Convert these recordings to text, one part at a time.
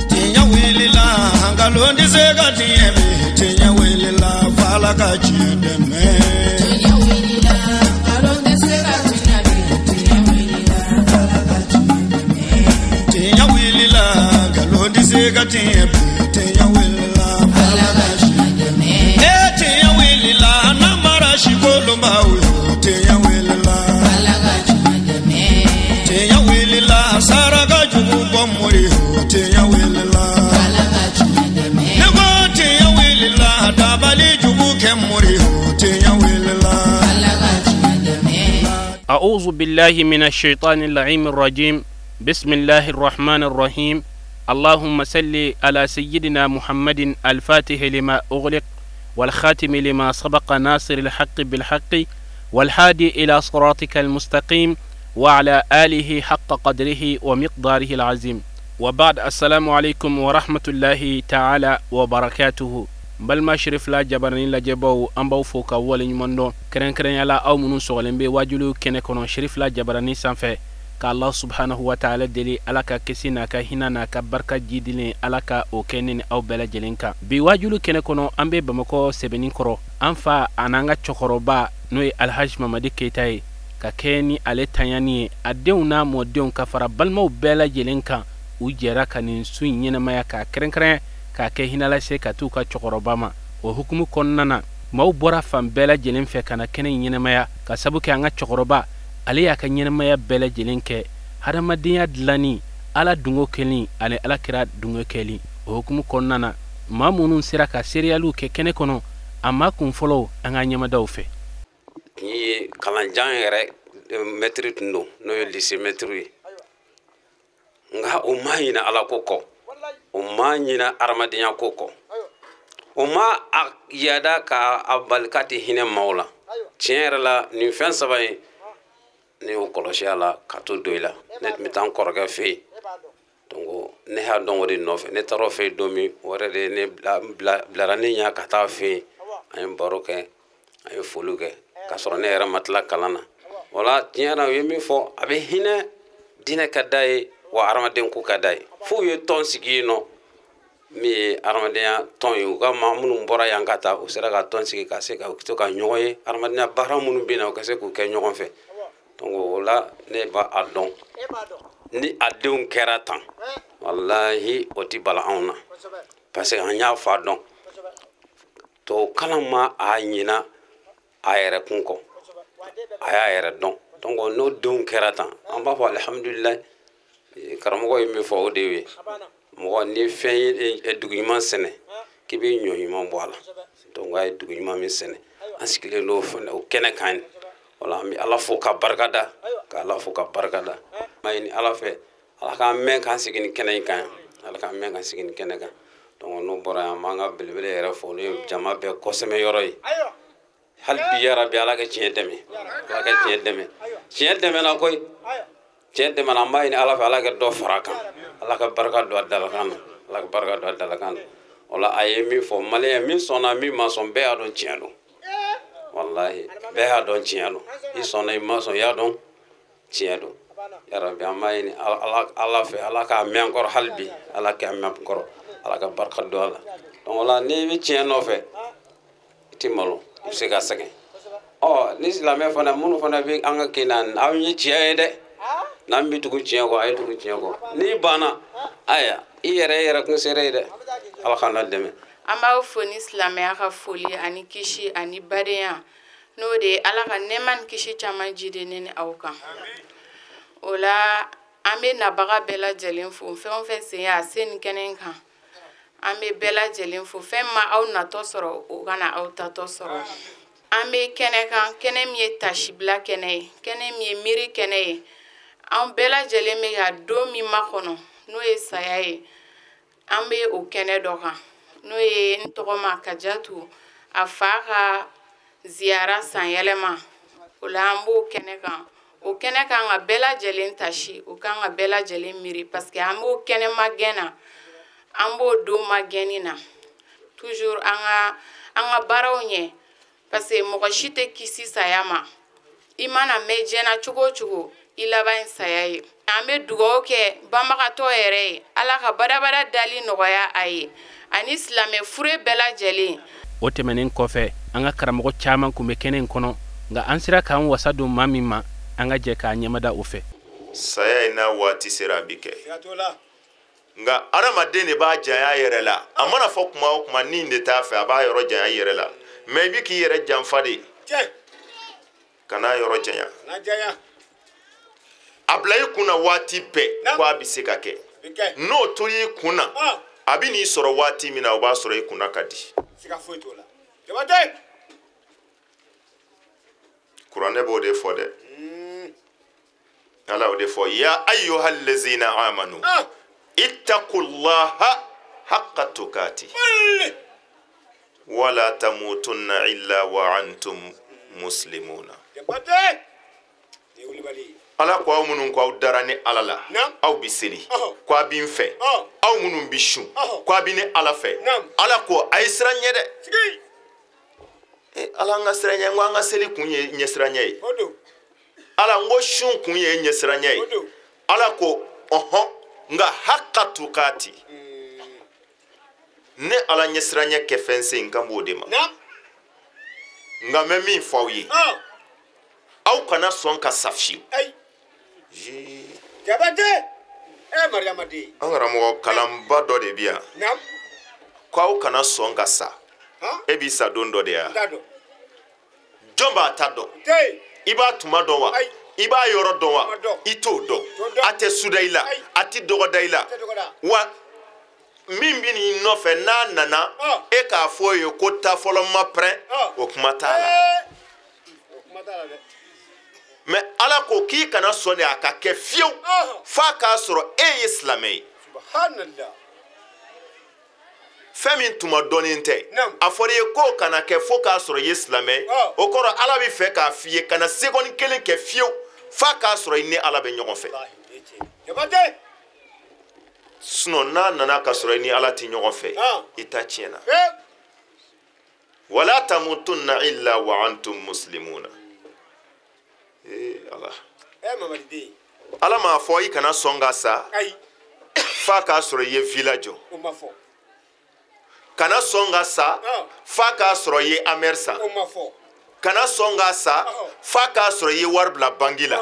Tinya wilila hangalondi zega tiemi tinya wilila fala kachideme tinya wilila hangalondi zega tiemi tinya wilila fala kachideme tinya wilila hangalondi zega tiemi tinya wilila fala kachideme tinya wilila namara shikolomba uyo tinya wilila fala kachideme tinya wilila saraka jugu bomuri tinya wilila fala kachideme nego tinya wilila dabali jugu kemuri tinya wilila fala kachideme. أعوذ بالله من الشيطان اللعين الرجيم. بسم الله الرحمن الرحيم. اللهم صل على سيدنا محمد الفاتح لما أغلق والخاتم لما سبق ناصر الحق بالحق والهادي إلى صراطك المستقيم وعلى آله حق قدره ومقداره العظيم. وبعد السلام عليكم ورحمة الله تعالى وبركاته. bal ma shrif la jabarni la jebo ambaw foka wala nyumondo kren yala aw munun sogolembe wajulu kene kono shrif la jabarni sanfe ka Allah subhanahu wa ta'ala deli alaka kesina ka hinana ka barka jidile alaka o kenene aw bela jelenka bi wajulu kene kono ambe bamako sebenin koro anfa ananga chokoroba noy alhaj mamadi keitay ka keni ale tanyani adeuna modeun ka fara balma bela jelenka u jera kanin sun nyina maya ka kren ka ke hinala se ka tu ka chokorobama o hukumu konnana maw bora fam bela jelen fe kana kenen nyenamaya ka sabu ke anga chokoroba ale ya ka nyenamaya bela jelen ke hadamadiya dlani ala dungo kelin ale ala kira dungo kelin o hukumu konnana mamunun sira ka serialu ke kene kono amma kun folo anga nyama daw fe ni kalanjan yere metri tundo no yo lycée metri nga o mayina ala koko umma nyina armadinya koko umma yada ka abalkati hine maula tiere la ni fen sabay ni o koloshala ka to doila net mitan korga fe dongo ne ha dongo de nofe ne taro fe domi wore de ne blarani nya ka ta fe ay baroke ay fuluke ka soro ne era matla kalana wala tiera yemi fo abe hine dine kadai wa armaden ku kadai fu ye ton sigino mi armaden ton yu ga mamunu mbora yankata o sera ga ton sigi ka se ka to ka nyoye armaden bara munu bina o ka se ku ke nyogon fe donc wala ne ba adon ni adun keratan wallahi oti bala auna parce que anya fa don to kalama anyina ayere kunko ayere don donc no dun keratan on ba alhamdulillah karamogo yimi fo dewe mo ni fen eduguman sene kibi nyoyima boala donc ay eduguman mi sene asikile lo fone o kene kan wala mi ala fo ka barkada ka ala fo ka barkada mayni ala fe ala ka men kan sigini kene kan ala ka men kan sigini kene kan donc no bora manga belbele era fo ni jama be ko seme yoroy hal bi ya rabbi ala ka ciedeme ala ka ciedeme na koy cente man amma ini ala fa ala ga do faraka ala ka barka do dalakan ala ka barka do dalakan wala ayemi fo male min sona mi ma son be adon cielo wallahi be adon cielo i sona ma son ya don cielo ya rabbi amma ini ala fa ala ka men kor halbi ala ka men kor ala ka barka do ala donc wala ne mi cielo fe timalo se ga sake oh ni la me fona munu fona bi anga kinan awni ciede nambi tugu ciego ay tugu ciego ni bana aya iyere kun serede alkhana deme amba foni islam ya ka foli ani kishi ani badeya no de alaka neman kishi chama jide nene awka ola ambe na baga bela jelen fu fe se ya sen kenen kan ambe bela jelen fu fe ma aw na to soro o kana aw ta to soro ambe kenekan kenem ye tashibla kenay kenem ye miri kenay an bela jeleme ya do mi makono no e sayaye ambe o kene doka no e ntogoma kajatu afaka ziara sanyelema ulambo keneka o keneka nga bela jelen tashi o kanga bela jelen miri parce que ambo kene magena ambo do magenina toujours anga barawnye parce que mo shite kisi sayama imana mejena chugo ila ba sayaye an bɛ dugawu kɛ banbagatɔ yɛrɛ ye ala ka badabada dali nɔgɔya a ye ani silamɛ fure bɛɛ lajɛlen. o tɛmɛnen kɔfɛ an ka karamɔgɔ caman kun bɛ kɛnɛ in kɔnɔ nka an sera k'an wasa don maa min ma an ka jɛ k'a ɲɛmada o fɛ. saya in n'a waati sera a bi kɛ nka adamaden de b'a janya yɛrɛ la a mana fɔ kuma o kuma nin de t'a fɛ a b'a yɔrɔ janya yɛrɛ la mɛ i bi k'i yɛrɛ janfa de kana yɔrɔ janya a bila i kunna waati bɛɛ ko a bɛ se ka kɛ n'o tori i kunna a bɛ n'i sɔrɔ waati min na o b'a sɔrɔ i kunna ka di. kuranɛ b'o de fɔ dɛ ala o de fɔ ya ayyuhal ladzina amanu ittaqullaha haqqa tuqati wala tamutunna illa wa antum muslimuna. ala ko aw minnu ko aw dara ni ala la aw bi seli ko a bi n fɛ aw minnu bi sun ko a bi ni ala fɛ ala ko a ye sira ɲɛ dɛ ala an ka sira ɲɛ n ko an ka seli kun ye ɲɛsiranɲɛ ye ala n ko sun kun ye ɲɛsiranɲɛ ye ala ko nka haqqa tuqati ne ala ɲɛsiranɲɛ kɛ fɛn se n kan b'o de ma nka n bɛ min fɔ aw ye aw kana sɔn ka sa fiyewu. an karamɔgɔ kalanba dɔ de bi yan ko aw kana sɔn ka sa e b'i sa don dɔ de ya jɔn b'a ta dɔn i b'a tuma dɔn wa i b'a yɔrɔ dɔn wa i t'o dɔn a tɛ suda i la a tɛ dɔgɔda i la wa min bɛ n'i nɔfɛ n'a nana e k'a fɔ o ye ko ta fɔlɔ ma pɛrɛn o kuma t'a la mɛ ala ko k'i kana sɔn de a ka kɛ fiyewu f'a k'a sɔrɔ e ye silamɛ ye fɛn min tuma dɔnnen tɛ a fɔra i ye k'o kana kɛ fo k'a sɔrɔ i ye silamɛ ye o kɔrɔ ala bɛ fɛ k'a f'i ye kana sekondi kelen kɛ fiyewu f'a k'a sɔrɔ i ni ala bɛ ɲɔgɔn fɛ sinon n'a nana ka sɔrɔ i ni ala tɛ ɲɔgɔn fɛ i ta tiɲɛna wala tamutunna illa wa antum muslimuna. ala m'a fɔ i kana sɔn ka sa f'a k'a sɔrɔ i ye villa jɔ kana sɔn ka sa f'a k'a sɔrɔ i ye amɛri san kana sɔn ka sa f'a k'a sɔrɔ i ye wari bila banki la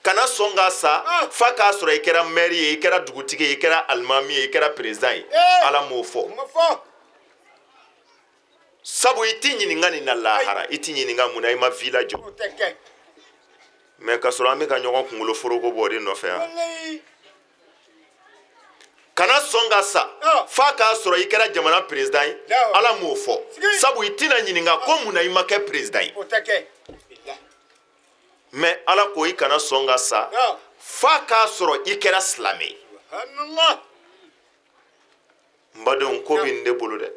kana sɔn ka sa f'a k'a sɔrɔ i kɛra maire ye i kɛra dugutigi ye i kɛra alimami ye i kɛra président ye ala m'o fɔ sabu i t'i ɲininka nin na lahara i t'i ɲininka mun na i ma villa jɔ mɛ ka sɔrɔ an bɛ ka ɲɔgɔn kunkolo foroko bɔ o de nɔfɛ yan kana sɔn ka sa f'a k'a sɔrɔ i kɛra jamana président ye ala m'o fɔ sabu i tɛna ɲininka ko mun na i ma kɛ président ye mɛ ala ko i kana sɔn ka sa f'a k'a sɔrɔ i kɛra silamɛ ye n badenw ko bɛ n de bolo dɛ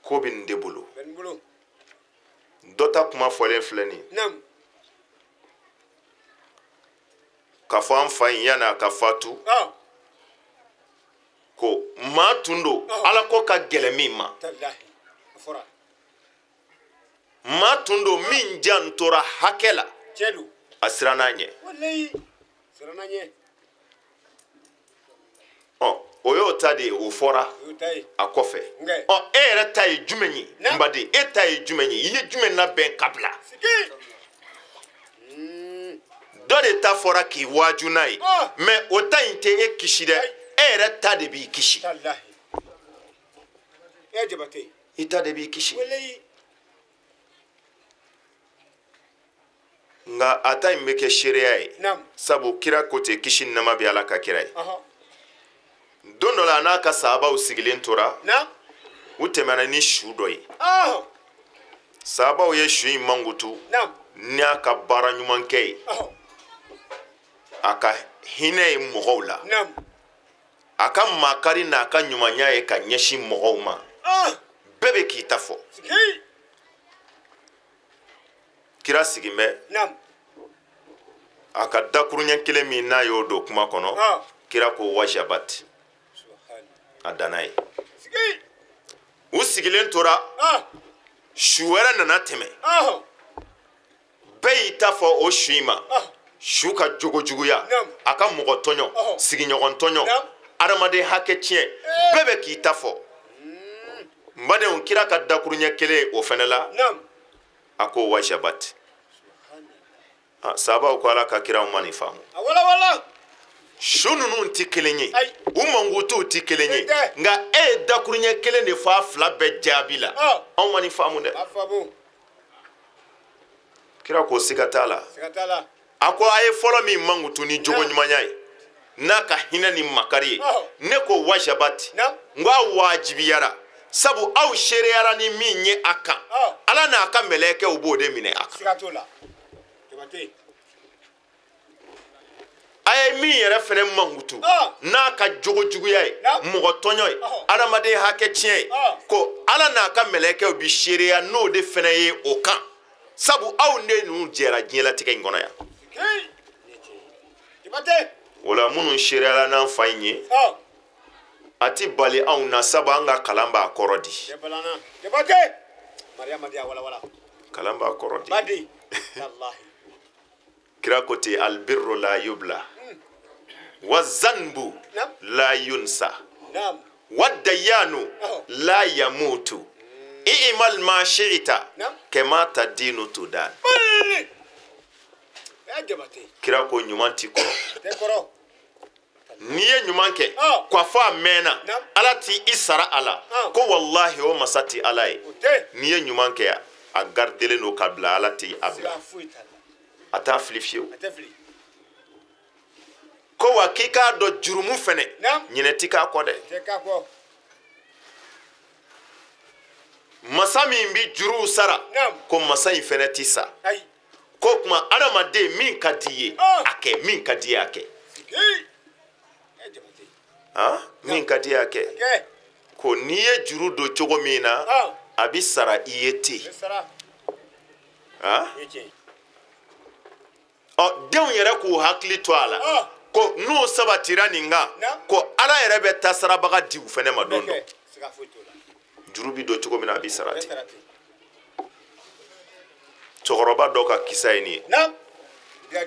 ko bɛ n de bolo dɔ ta kuma fɔlen filɛ nin ye ka fɔ an fa in yan'a ka fatu ko maa tun don ala ko ka gɛlɛ min ma maa tun don min jan tora hakɛ la a siranna ɲɛ o y'o ta de ye o fɔra a kɔfɛ e yɛrɛ ta ye jumɛn ye n baden e ta ye jumɛn ye i ye jumɛn labɛn ka bila dɔ de ta fɔra k'i waaju n'a ye mɛ o ta in tɛ e kisi dɛ e yɛrɛ ta de b'i kisi i ta de b'i kisi nka a ta in bɛ kɛ seereya ye sabu kira ko ten kisi ni nɛɛma bɛ ala ka kira ye don dɔ la a n'a ka sahabaw sigilen tora u tɛmɛna ni su dɔ ye sahabaw ye su in mankutu n'a ka baara ɲuman kɛ ye a ka hinɛ ye mɔgɔw la a ka makari n'a ka ɲumanya ye ka ɲɛsin mɔgɔw ma bɛɛ bɛ k'i ta fɔ kira sigin bɛ a ka dakuruɲɛ kelen min n'a y'o don kuma kɔnɔ kira ko wajabat a danna ye u sigilen tora su wɛrɛ nana tɛmɛ bɛɛ y'i ta fɔ o su in ma su ka jogojuguya a ka mɔgɔ tɔɲɔ sigiɲɔgɔn tɔɲɔ adamaden hakɛ tiɲɛ bɛɛ bɛ k'i ta fɔ n badenw kira ka dakuruɲɛ kelen o fɛnɛ la a ko wajabat sahabaw ko ala ka kiraw ma nin faamu su ninnu tɛ kelen ye u mankutuw tɛ kelen ye nka e ye dakuruɲɛ kelen de fɔ a fila bɛɛ jaabi la anw ma nin faamu dɛ kira ko siga t'a la a ko a ye fɔlɔ min mankutu ni jogo ɲumanya ye n'a ka hinɛ ni makari ye ne ko wajabati n ko a wajibiyara sabu aw sereyara ni min ye a kan ala n'a ka mɛlɛkɛw b'o de minɛ a kan a ye min yɛrɛ fɛnɛ mankutu n'a ka jogojuguya ye mɔgɔ tɔɲɔ ye adamaden hakɛ tiɲɛ ye ko ala n'a ka mɛlɛkɛw bi sereya n'o de fɛnɛ ye o kan sabu aw ne ninnu jɛra diɲɛlatigɛ in kɔnɔ yan o la minnu sereyala n'an fa in ye a ti bali anw na sabu an ka kalan b'a kɔrɔ di kalan b'a kɔrɔ di kira ko ten albirru la yubla wa zanbu la yunsa wa dayanu la yamutu i'mal ma shi'ta kama tadinu tudan kira ko ɲuman ti kɔrɔ n'i ye ɲuman kɛ k'a fɔ a mɛnna ala t'i i sara a la ko wallahi o masa ti ala ye n'i ye ɲuman kɛ a garidelen don ka bila ala t'i a bila a t'a fili fiyewu ko wa k'i k'a dɔn jurumu fɛnɛ ɲinɛ ti k'a kɔ dɛ masa min bi juruw sara ko masa in fɛnɛ ti sa ko kuma adamaden min ka di ye a kɛ min ka di ye a kɛ min ka di ye a kɛ ko n'i ye juru don cogo min na a bi sara i ye ten denw yɛrɛ k'u hakili to a la ko n'u sabatira nin kan ko ala yɛrɛ bɛ taa sarabaga di u fɛnɛ ma don dɔ juru bi don cogo min na a bi sara ten cɛkɔrɔba dɔ ka kisa ye nin ye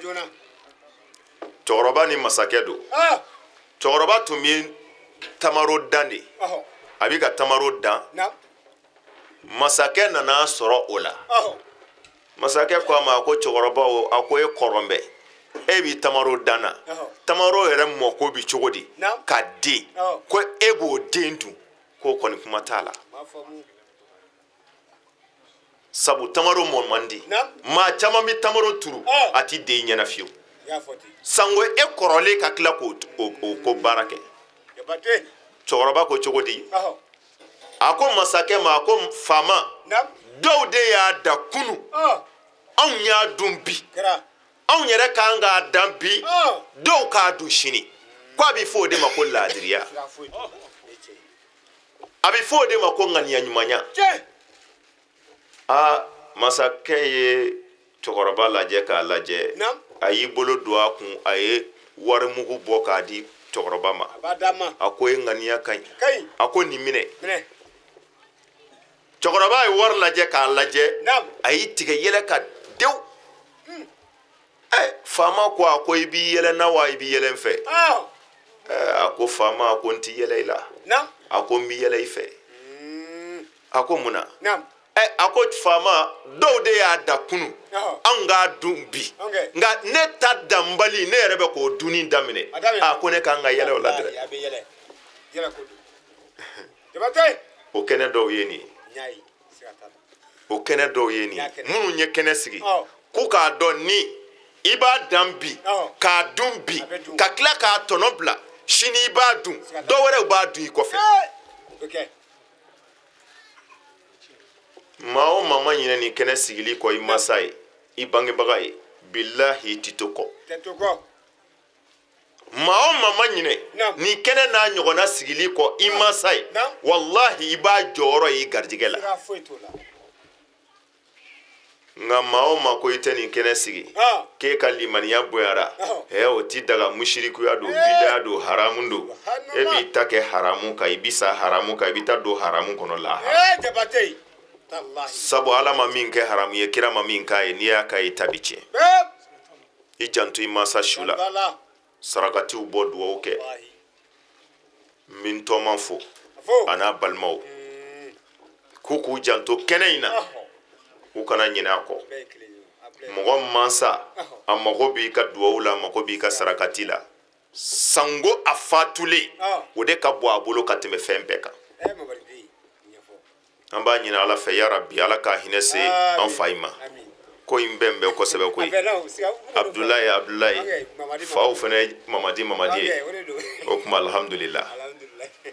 cɛkɔrɔba ni masakɛ don cɛkɔrɔba tun bɛ tamaro dan de a bɛ ka tamaro dan masakɛ nana sɔrɔ o la masakɛ ko a ma ko cɛkɔrɔba a ko e kɔrɔnbɛ e b'i tamaro dan na tamaro yɛrɛ mɔko bi cogo di ka den ko e b'o den dun k'o kɔni kuma t'a la sabu tamaro mɔ man di maa caman bɛ tamaro turu a ti den ɲɛna fiyewu sango e kɔrɔlen ka tila k'o ko baara kɛ cɛkɔrɔba ko cogo di a ko masakɛ ma a ko faama dɔw de y'a da kunu anw y'a dun bi anw yɛrɛ k'an k'a dan bi dɔw k'a dun sini ko a bɛ fɔ o de ma ko laadiriya a bɛ fɔ o de ma ko ŋaniya ɲumanya masakɛ ye cɛkɔrɔba lajɛ k'a lajɛ a y'i bolo don a kun a ye warimugu bɔ k'a di cɛkɔrɔba ma a ko e ŋaniya ka ɲi a ko nin minɛ cɛkɔrɔba ye wari lajɛ k'a lajɛ a y'i tigɛ yɛlɛ ka dewu faama ko a ko i b'i yɛlɛ na wa i b'i yɛlɛ n fɛ a ko faama a ko n tɛ yɛlɛ i la a ko n b'i yɛlɛ i fɛ a ko mun na a ko faama dɔw de y'a da kunu anw k'a dun bi nka ne ta danbali ne yɛrɛ bɛ k'o dunni daminɛ a ko ne k'an ka yɛlɛ o la dɛ o kɛnɛ dɔw ye nin ye o kɛnɛ dɔw ye nin ye minnu ye kɛnɛ sigi k'u k'a dɔn ni i b'a dan bi k'a dun bi ka tila k'a tɔnɔ bila sini i b'a dun dɔw wɛrɛw b'a dun i kɔfɛ maa o maa ma ɲinɛ nin kɛnɛ sigili kɔ i masa ye i bangebaga ye bilahi i ti to kɔ maa o maa ma ɲinɛ nin kɛnɛ n'a ɲɔgɔnna sigili kɔ i masa ye wallahi i b'a jɔyɔrɔ ye i garijɛgɛ la nka maa o maa ko i tɛ nin kɛnɛ sigi k'e ka limaniya bonyara o ti daga musirikuya don bidaya don haramu don e b'i ta kɛ haramu kan i bi sa haramu kan i bi ta don haramu kɔnɔ lahara sabu ala ma min kɛ haramu ye kira ma min k'a ye n'i y'a k'a ye tabi tiɲɛ i janto i mansa su la sarakatiw bɔ duwawu kɛ min tɔman fo a n'a balimaw k'u janto kɛnɛ in na u kana ɲinɛ a kɔ mɔgɔ mansa a mago b'i ka duwawu la a mago b'i ka sarakati la sango a fatulen o de ka bɔ a bolo ka tɛmɛ fɛn bɛɛ kan an b'a ɲini ala fɛ ya rabbi ala ka hinɛ se an fa in ma ko in bɛn bɛn kosɛbɛ koyi abdulayi faw fɛnɛ mamadi ye o kuma alhamdulillah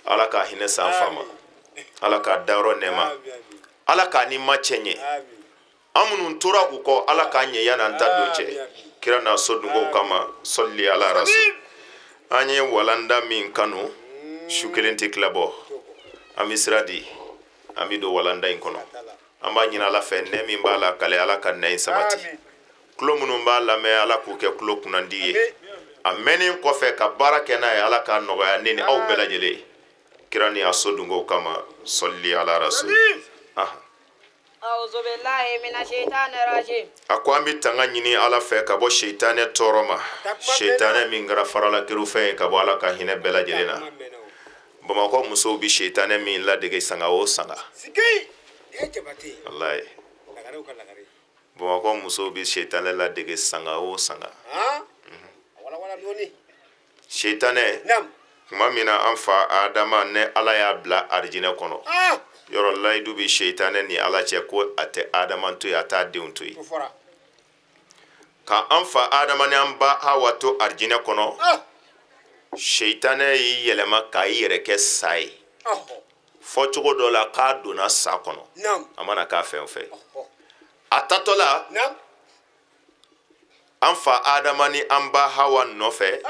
ala ka hinɛ se an fa ma ala ka dayɔrɔ nɛɛma ala ka ni ma cɛ ɲɛ an minnu tora u kɔ ala k'a ɲɛ yan'an ta don cɛ kira n'a so dunkow kama sɔli ala rasul an ye walanda min kanu su kelen tɛ tila bɔ an bɛ sira di an bɛ don walanda in kɔnɔ an b'a ɲini ala fɛ nɛ min b'a la kale ala ka nɛ in sabati tulo minnu b'a lamɛn ala k'u kɛ tulo kunnandi ye a mɛnni kɔfɛ ka baara kɛ n'a ye ala k'a nɔgɔya ne ni aw bɛɛ lajɛlen kira ni a so dunkow kama sɔli ala rasul a ko an bɛ tanga ɲini ala fɛ ka bɔ seitanɛ tɔɔrɔ ma seitanɛ min kɛra faralakiru fɛn ye ka bɔ ala ka hinɛ bɛɛ lajɛlen na bamakɔ musow bɛ seitanɛ min ladege sanga o sanga walayi bamakɔ musow bɛ seitanɛ ladege sanga o sanga seitanɛ tuma min na an fa adama ne ala y'a bila arijinɛ kɔnɔ yɔrɔ layidu bɛ seitanɛ ni ala cɛ ko a tɛ adama to yen a t'a denw to yen ka an fa adama ni an ba hawa to arijinɛ kɔnɔ seitanɛ y'i yɛlɛma k'a yɛrɛ kɛ sa ye fɔ cogo dɔ la k'a donna sa kɔnɔ a mana k'a fɛn o fɛn a tatɔ la an fa adama ni an ba hawa nɔfɛ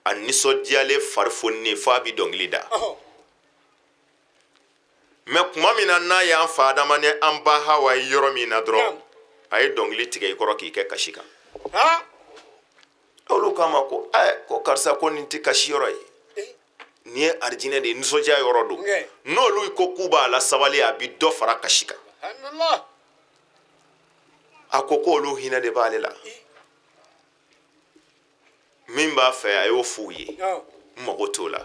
a nisɔndiyalen fari foninen f'a bɛ dɔnkili da mɛ kuma min na n'a y'an fa adama ni an ba hawa ye yɔrɔ min na dɔrɔn a ye dɔnkili tigɛ i kɔrɔ k'i kɛ kasi kan olu k'a ma ko ko karisa ko nin tɛ kasi yɔrɔ ye nin ye arijinɛ de ye nisɔndiya yɔrɔ don n'olu ko k'u b'a la sabali a bɛ dɔ fara kasi kan a ko k'olu hinɛ de b'ale la min b'a fɛ a y'o f'u ye n mago t'o la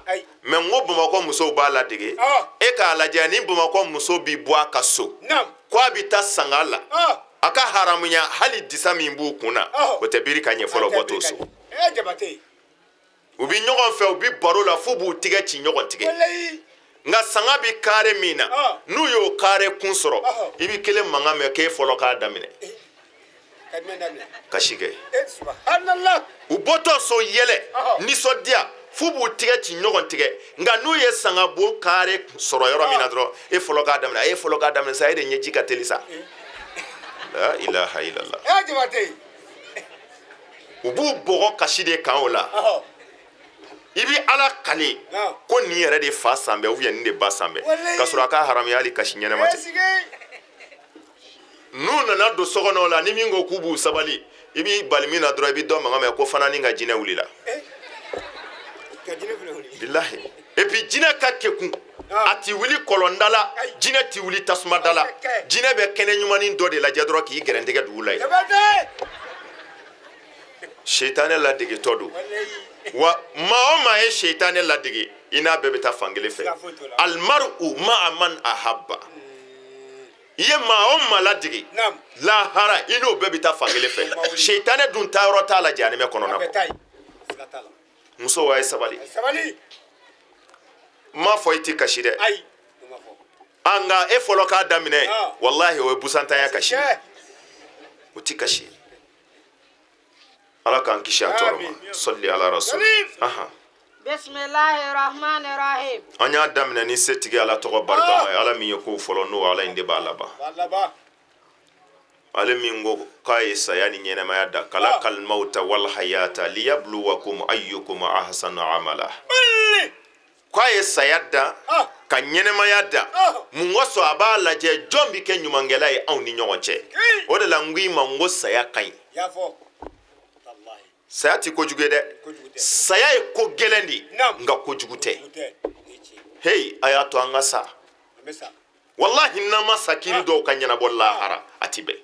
mɛ n ko bamakɔ musow b'a ladege e k'a lajɛ ni bamakɔ muso b'i bɔ a ka so ko a bɛ taa sanga la a ka haramuya hali disa min b'u kun na o tɛ biri ka ɲɛ fɔlɔ bɔ t'o so u bɛ ɲɔgɔn fɛ u bɛ baro la f'u b'u tigɛ ci ɲɔgɔn tigɛ nka sanga bɛ kare min na n'u y'o kare kun sɔrɔ i bɛ kelen mankan mɛn k'e fɔlɔ k'a daminɛ kasi kɛ u bɔtɔ so yɛlɛ nisɔndiya f'u b'u tigɛ ci ɲɔgɔn tigɛ nka n'u ye sanga bon kare sɔrɔ yɔrɔ min na dɔrɔn e fɔlɔ k'a daminɛ a ye fɔlɔ k'a daminɛ sa e de ɲɛji ka teli sa la ilaha illallah u b'u bɔgɔ kasi de kan o la i bɛ ala kale ko nin yɛrɛ de fa san bɛɛ nin de ba san bɛɛ ka sɔrɔ a ka haramuya hali kasi ɲɛnɛma tɛ n'u nana don sokɔnɔ la ni min ko k'u b'u sabali i b'i bali min na dɔrɔn i bɛ dɔ mankan mɛn ko fana ni ka jinɛ wulila bilahi et puis jinɛ ka kekun a ti wuli kɔlɔnda la jinɛ ti wuli tasumada la jinɛ bɛ kɛnɛ ɲumanin dɔ de lajɛ dɔrɔn k'i gɛrɛntɛgɛ dugu la yen seitanɛ ladegetɔ don wa maa o maa ye seitanɛ ladege i n'a bɛɛ bɛ taa fankelen fɛ almaru ma'a man ahabba i ye maa o maa ladege lahara i n'o bɛɛ bɛ taa fankelen fɛ seitanɛ dun taayɔrɔ t'a la jahanɛmɛ kɔnɔna kɔ muso a ye sabali m'a fɔ i tɛ kasi dɛ nka e fɔlɔ k'a daminɛ walahi o ye busantanya kasi o tɛ kasi ala k'an kisi a tɔɔrɔ ma sɔli ala rasul bismillahirrahmanirrahim an y'a daminɛ ni setigi ala tɔgɔ barikama ye ala min ye ko fɔlɔ n'o ala in de b'a laban ale min ko k'a ye saya ni ɲɛnɛmaya da kala kalimauta wal hayata liyabluwakum ayyukum ahsanu amala k'a ye saya da ka ɲɛnɛmaya da mun kosɔn a b'a lajɛ jɔn bɛ kɛ ɲumankɛla ye anw ni ɲɔgɔn cɛ o de la n ko i ma n ko saya ka ɲi saya tɛ kojugu ye dɛ saya ye ko gɛlɛn de nka kojugu tɛ hey a y'a to an ka sa wallahi nama sakiri do ka ɲɛnabɔ lahara a ti bɛn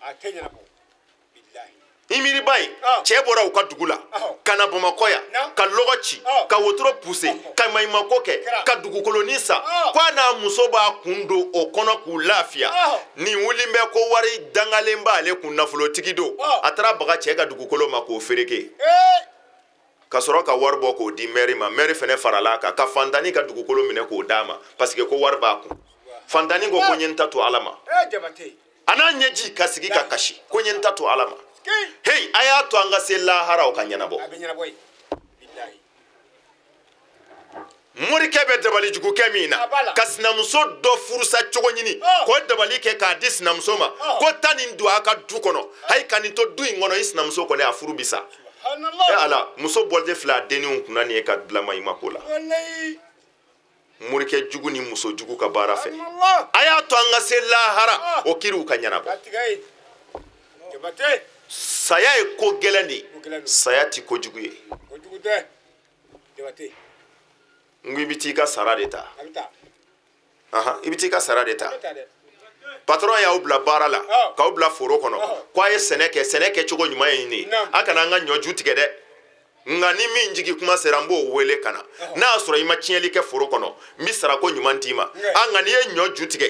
imiri bayi cɛ bɔra u ka dugu la ka na Bamakɔ yan ka lɔgɔ ci ka wotoro pousse ka maɲumako kɛ ka dugukolonin sa ko a n'a muso b'a kun don o kɔnɔ k'u lafiya nin wulen bɛ ko wari dangalen b'ale kun nafolotigi don a taara baga cɛ ka dugukolo ma k'o fereke ka sɔrɔ ka wari bɔ k'o di maire ma maire fɛnɛ farala kan ka fantani ka dugukolo minɛ k'o d'a ma parce que ko wari b'a kun fantani ko ko ɲe n ta to Ala ma a n'a ɲɛji ka sigi ka kasi ko ɲe n ta to Ala ma hey a y'a to an ka se laharaw ka ɲɛnabɔ morikɛ bɛ dabali jugukɛ min na ka sinamuso dɔ furusa cogo ɲini k'o dabali kɛ k'a di sinamuso ma ko taa nin don a ka du kɔnɔ hayi ka nin to du in kɔnɔ i sinamuso kɔni a furu bi sa ala muso bɔlen filɛ a denninw kunna nin ye ka dilama i ma ko la morikɛ jugu ni muso jugu ka baara fɛ a y'a to an ka se lahara o kiriw ka ɲɛnabɔ saya ye ko gɛlɛn de ye saya ti ko jugu ye n ko i bɛ t'i ka sara de ta i bɛ t'i ka sara de ta patron y'aw bila baara la k'aw bila foro kɔnɔ k'a ye sɛnɛ kɛ cogo ɲuman ye nin a kana an ka ɲɔ ju tigɛ dɛ nka ni min jigi kuma sera n b'o wele ka na n'a y'a sɔrɔ i ma tiɲɛli kɛ foro kɔnɔ n bɛ sarako ɲuman d'i ma nka n'i ye ɲɔ ju tigɛ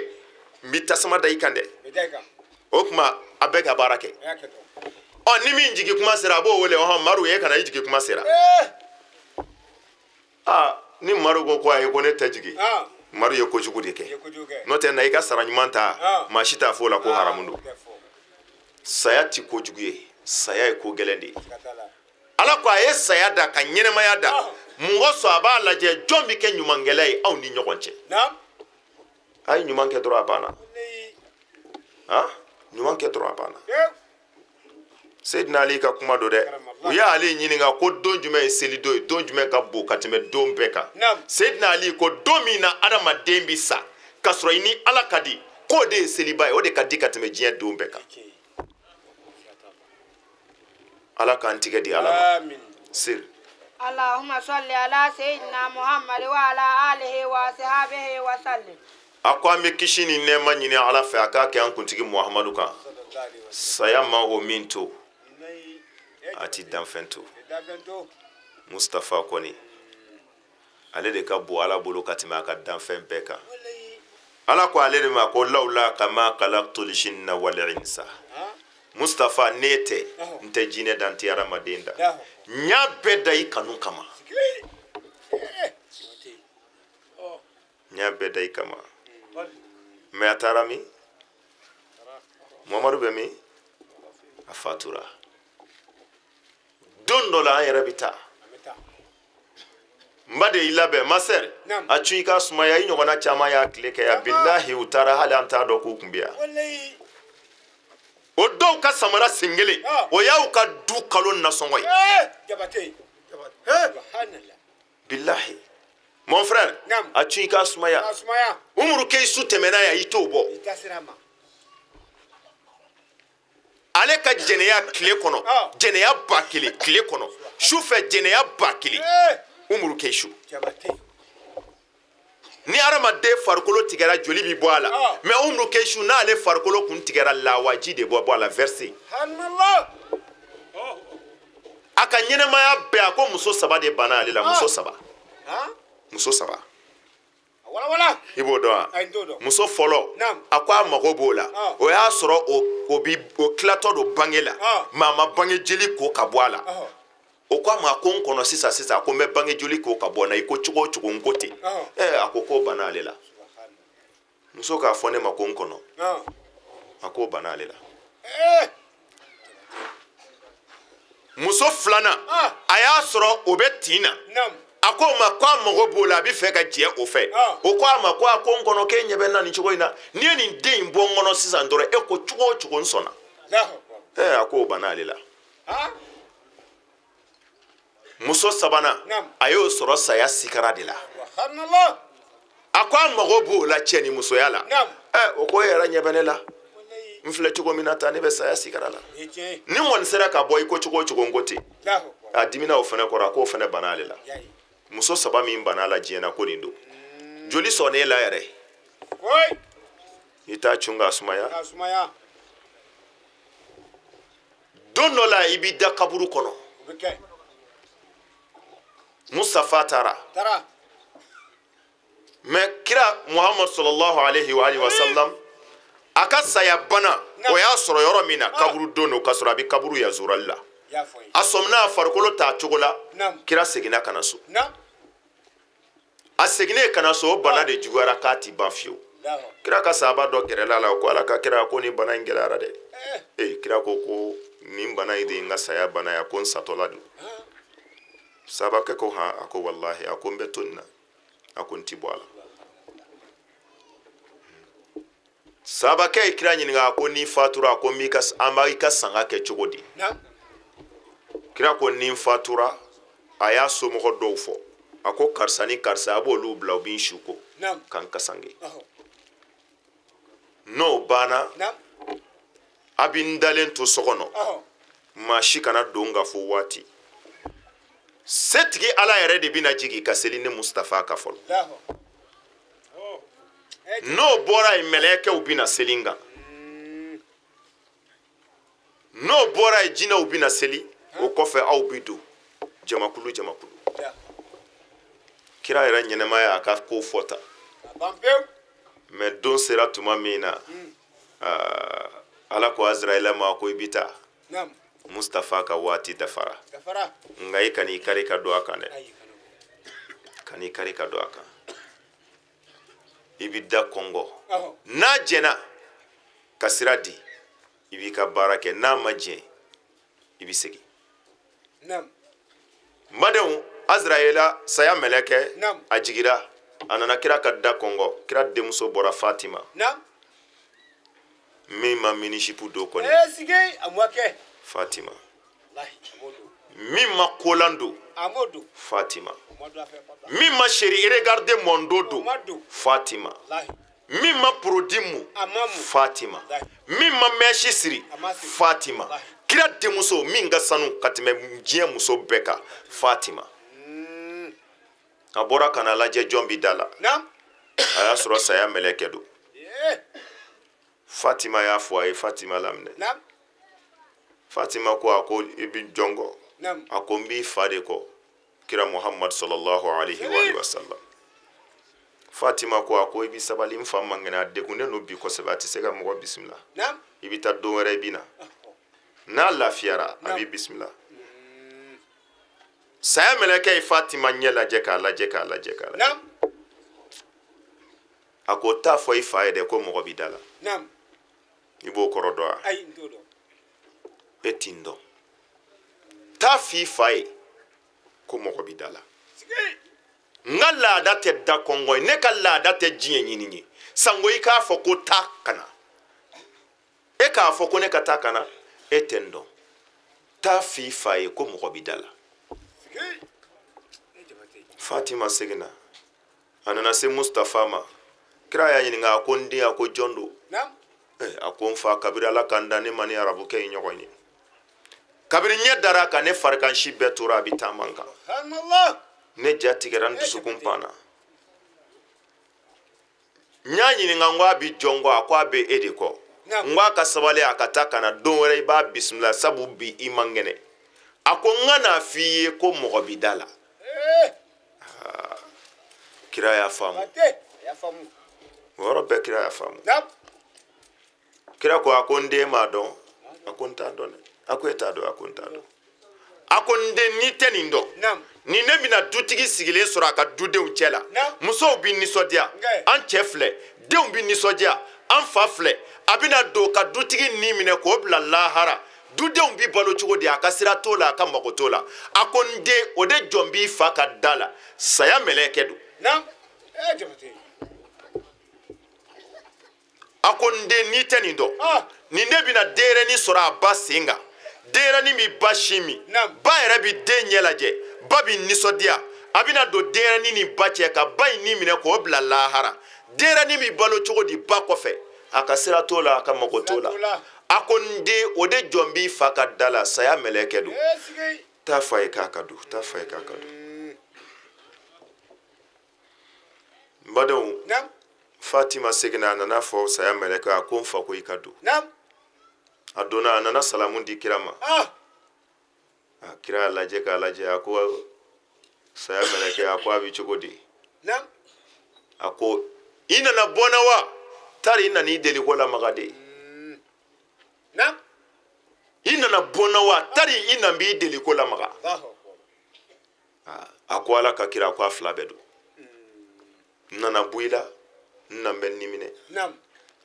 n bɛ tasuma da i kan dɛ o tuma a bɛɛ ka baara kɛ ni min jigi kuma sera a b'o wele Maru ye kana i jigi kuma sera ni Maru ko ko ayi ko ne tɛ jigi Maru ye kojugu de kɛ n'o tɛ na i ka sara ɲuman ta maa si t'a fɔ o la ko haramu don saya ti kojugu ye saya ye ko gɛlɛn de ye Ala ko a ye saya da ka ɲɛnɛmaya da mɔgɔ sɔn a b'a lajɛ jɔn bɛ kɛ ɲumankɛla ye aw ni ɲɔgɔn cɛ a ye ɲuman kɛ dɔrɔn a banna ɲuman kɛ dɔrɔn a banna Seydina Ali ka kuma do dɛ u y'ale ɲininka ko don jumɛn ye seli don ye don jumɛn ka bon ka tɛmɛ don bɛɛ kan Seydina Ali ko don min na adamaden bi sa ka sɔrɔ i ni Ala ka di k'o de ye seliba ye o de ka di ka tɛmɛ diɲɛ don bɛɛ kan Ala k'an tigɛ di Ala ma sir Allahumma salli ala sayyidina Muhammad wa ala alihi wa sahbihi wa sallim a ko an bɛ kisi ni nɛɛma ɲini Ala fɛ a k'a kɛ an kuntigi Muhamadu kan saya ma o min to a ti danfɛn to Mustafa kɔni ale de ka bon Ala bolo ka tɛmɛ a ka danfɛn bɛɛ kan Ala ko ale de ma ko lawla kama khalaqtul jinna wal insa Mustafa ne tɛ n tɛ jinɛ da n tɛ hadamaden da n y'a bɛɛ da i kanu kama n y'a bɛɛ da i kama mais a taara min Muhamadu bɛ min a fatura don dɔ la an yɛrɛ bɛ taa n ba de y'i labɛn ma sɛri a tun i ka sumaya i ɲɔgɔnna caman y'a tile kɛ yan bilahi u taara hali an t'a dɔn k'u tun bɛ yan o dɔw ka samara sen kelen o y'aw ka du kalo nasɔngɔ ye bilahi mon frère a tun i ka sumaya Umaru Keyisu tɛmɛna yan i t'o bɔ ale ka jɛnɛya tile kɔnɔ jɛnɛya ba kelen tile kɔnɔ sufɛ jɛnɛya ba kelen Umaru Keyisu ni hadamaden farikolo tigɛra joli bi bɔ a la mais Umaru Keyisu n'ale farikolo kun tigɛra lawaji de bɔ a la verset a ka ɲɛnɛmaya bɛɛ a ko muso saba de banna ale la muso saba i b'o dɔn wa muso fɔlɔ a ko a mago b'o la o y'a sɔrɔ o tilatɔ don bange la maa ma bange jeli ko ka bɔ a la o ko a ma ko n kɔnɔ sisan a ko n bɛ bange joli ko ka bɔ na i ko cogo o cogo n ko ten a ko k'o banna ale la muso k'a fɔ ne ma ko n kɔnɔ a k'o banna ale la muso filanan a y'a sɔrɔ o bɛ tin na a ko ma ko a mago b'o la a bɛ fɛ ka jɛ o fɛ o ko a ma ko a ko n kɔnɔ k'e ɲɛ bɛ na nin cogo in na n'i ye nin den in bɔ n kɔnɔ sisan dɔrɔn e ko cogo o cogo n sɔnna a k'o banna ale la muso sabanan a y'o sɔrɔ saya sikara de la a ko a mago b'o la cɛ ni musoya la o ko e yɛrɛ ɲɛ bɛ ne la n filɛ cogo min na tan ne bɛ saya sikara la ni kɔni sera ka bɔ i ko cogo o cogo n ko ten a dimina o fana kɔrɔ a k'o fana banna ale la muso saba min banna a la diɲɛ na ko nin don joli sɔn ne la yɛrɛ i t'a cun k'a sumaya don dɔ la i b'i da kaburu kɔnɔ Mustafa taara mais kira Muhammad sallallahu alaihi wa sallam a ka saya bana o y'a sɔrɔ yɔrɔ min na kaburu don o ka sɔrɔ a bɛ kaburu yazurali la a sɔmina a farikolo t'a cogo la kira seginna ka na so a seginnen ka na so o bana de juguyara k'a ti ban fiyewu kira ka sahaba dɔ gɛrɛla la ko ala ka kira ko ni bana in gɛlɛyara dɛ kira ko nin bana in de ye n ka saya bana ye ko n satɔla don sahaba kɛ ko han a ko wallahi a ko n bɛ to nin na a ko n ti bɔ a la sahaba kɛ ye kira ɲininka a ko ni fatura a ko an b'a i ka sanga kɛ cogo di kira ko ni fatura a y'a somɔgɔ dɔw fɔ a ko karisa ni karisa a b'olu bila u b'i su ko kan kasange n'o banna a bɛ n dalen to so kɔnɔ maa si kana don ka fɔ waati setigi ala yɛrɛ de bɛna jigin ka seli ni Mustafa ka fɔlɔ n'o bɔra yen mɛlɛkɛw bɛna seli n kan n'o bɔra yen jinɛw bɛna seli o kɔfɛ aw bɛ don jamakulu kira yɛrɛ ɲɛnɛmaya a ka ko fɔta mais don sera tuma min na ala ko Azraila ma ko i bɛ taa Mustafa ka waati dafara nka i kan'i kari ka don a kan dɛ kan'i kari ka don a kan i bɛ da kɔngɔ n'a jɛna ka sira di i b'i ka baara kɛ n'a ma jɛ i bɛ segin madenw Azraila saya mɛlɛkɛ a jigira a nana kira ka da kɔngɔ kira denmuso bɔra Fatima min ma minisipu don kɔni Fatima min ma kolan don Fatima min ma chéri regarde mon dodo Fatima min ma produit mu Fatima min ma mèche siri Fatima kira denmuso min ka sanu ka tɛmɛ diɲɛ muso bɛɛ kan Fatima a bɔra kana lajɛ jɔn bi da la a y'a sɔrɔ saya mɛlɛkɛ don Fatima y'a fɔ a ye Fatima laminɛ Fatima ko a ko i bɛ jɔn kɔ a ko n b'i fa de kɔ kira Muhammad sallallahu alaihi wa sallam Fatima ko a ko i bɛ sabali n fa man kɛnɛ a degunnen don bi kosɛbɛ a tɛ se ka mɔgɔ bisimila i bɛ taa don wɛrɛ i bɛ na n'a lafiyara a b'i bisimila saya mɛlɛkɛ ye Fatima ɲɛ lajɛ k'a lajɛ a ko t'a fɔ i fa ye dɛ ko mɔgɔ b'i da la i b'o kɔrɔ dɔn wa e t'i dɔn t'a f'i fa ye ko mɔgɔ b'i da la n ka laada tɛ da kɔngɔ ye ne ka laada tɛ diɲɛ ɲini ye sango i k'a fɔ ko taa kana e k'a fɔ ko ne ka taa kana e tɛ n dɔn t'a f'i fa ye ko mɔgɔ b'i da la Fatima seginna a nana se Mustafa ma kira y'a ɲininka a ko n den a ko jɔn don a ko n fa kabiri ala kan da ne ma ni arabukɛ ye ɲɔgɔn ye kabiri ɲɛ dara kan ne farikan si bɛɛ tora a bɛ taama n kan ne ja tigɛra n dusukun panna n y'a ɲininka n ko a bɛ jɔn kɔ a ko a bɛ e de kɔ n ko a ka sabali a ka taa ka na don wɛrɛ i b'a bisimila sabu bi i man kɛnɛ a ko n ka n'a f'i ye ko mɔgɔ b'i da la kira y'a faamu o yɔrɔ bɛɛ kira y'a faamu kira ko a ko n den m'a dɔn a ko n t'a dɔn dɛ a ko e t'a dɔn a ko n t'a dɔn a ko n den n'i tɛ nin dɔn ni ne bɛna dutigi sigilen sɔrɔ a ka dudenw cɛ la musow bɛ nisɔndiya an cɛ filɛ denw bɛ nisɔndiya an fa filɛ a bɛna don ka dutigi ni minɛ k'o bila lahara dudenw bɛ balo cogo di a ka sira t'o la a ka mago t'o la a ko n den o de jɔn b'i fa ka da la saya mɛlɛkɛ don a ko n den n'i tɛ nin dɔn ni ne bɛna denyɛrɛnin sɔrɔ a ba sen kan denyɛrɛnin bɛ ba sin min ba yɛrɛ bɛ den ɲɛ lajɛ ba bɛ nisɔndiya a bɛna don denyɛrɛnin ni ba cɛ ka ba in ni minɛ k'o bila lahara denyɛrɛnin bɛ balo cogo di ba kɔfɛ a ka sira t'o la a ka mago t'o la a ko n den o de jɔn b'i fa ka da la saya mɛlɛkɛ don t'a fɔ a ye k'a ka don t'a fɔ a ye k'a ka don n badenw Fatima segina a nana fɔ saya mɛlɛkɛ a ko n fa ko i ka don a donna a nana salamu di kira ma kira y'a lajɛ k'a lajɛ a ko saya mɛlɛkɛ a ko a bɛ cogo di a ko i nana bɔ na wa tari i nana i deli ko lamaga de i nana bɔ na wa tari i nana b'i deli ko lamaga a ko ala ka kira a ko a fila bɛɛ don n nana bɔ i la n nan bɛ nimine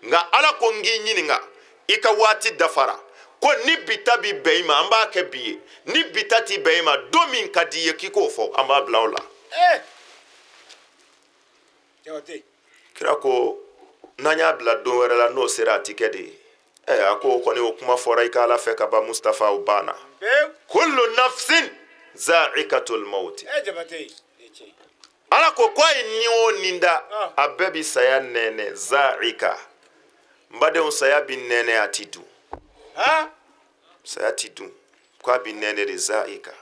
nka ala ko n k'i ɲininka i ka waati dafara ko ni bita bi bɛn i ma an b'a kɛ bi ye ni bita ti bɛn i ma don min ka di i ye k'i k'o fɔ an b'a bila o la kira ko n'an y'a bila don wɛrɛ la n'o sera a ti kɛ de ye a ko kɔni o kuma fɔra i ka ala fɛ ka ban Mustafa o banna kullu nafsin za'iqatul maut ala ko a ye ni o nin da a bɛɛ bi saya nɛnɛ za'iqa n badenw saya bi nɛnɛ a ti dun saya ti dun ko a bi nɛnɛ de za'iqa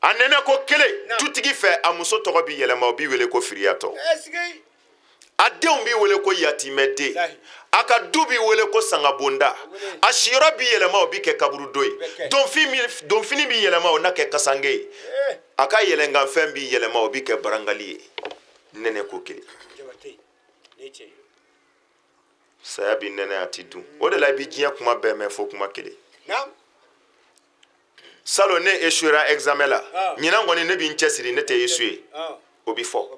a nɛnɛ ko kelen dutigi fɛ a muso tɔgɔ bi yɛlɛma o bi wele ko firiyatɔ a denw bi wele ko yatimɛden a ka du bi wele ko sangabonda a siyɔrɔ bi yɛlɛma o bi kɛ kaburudo ye donfini bi yɛlɛma o na kɛ kasange ye a ka yɛlɛnkanfɛn bi yɛlɛma o bi kɛ barangali ye nɛnɛ ko kelen saya bi nɛnɛ a ti dun o de la i bi diɲɛ kuma bɛɛ mɛn fo kuma kelen salon ne échouera examen la ɲinan kɔni ne bi n cɛsiri ne tɛ échouer o bi fɔ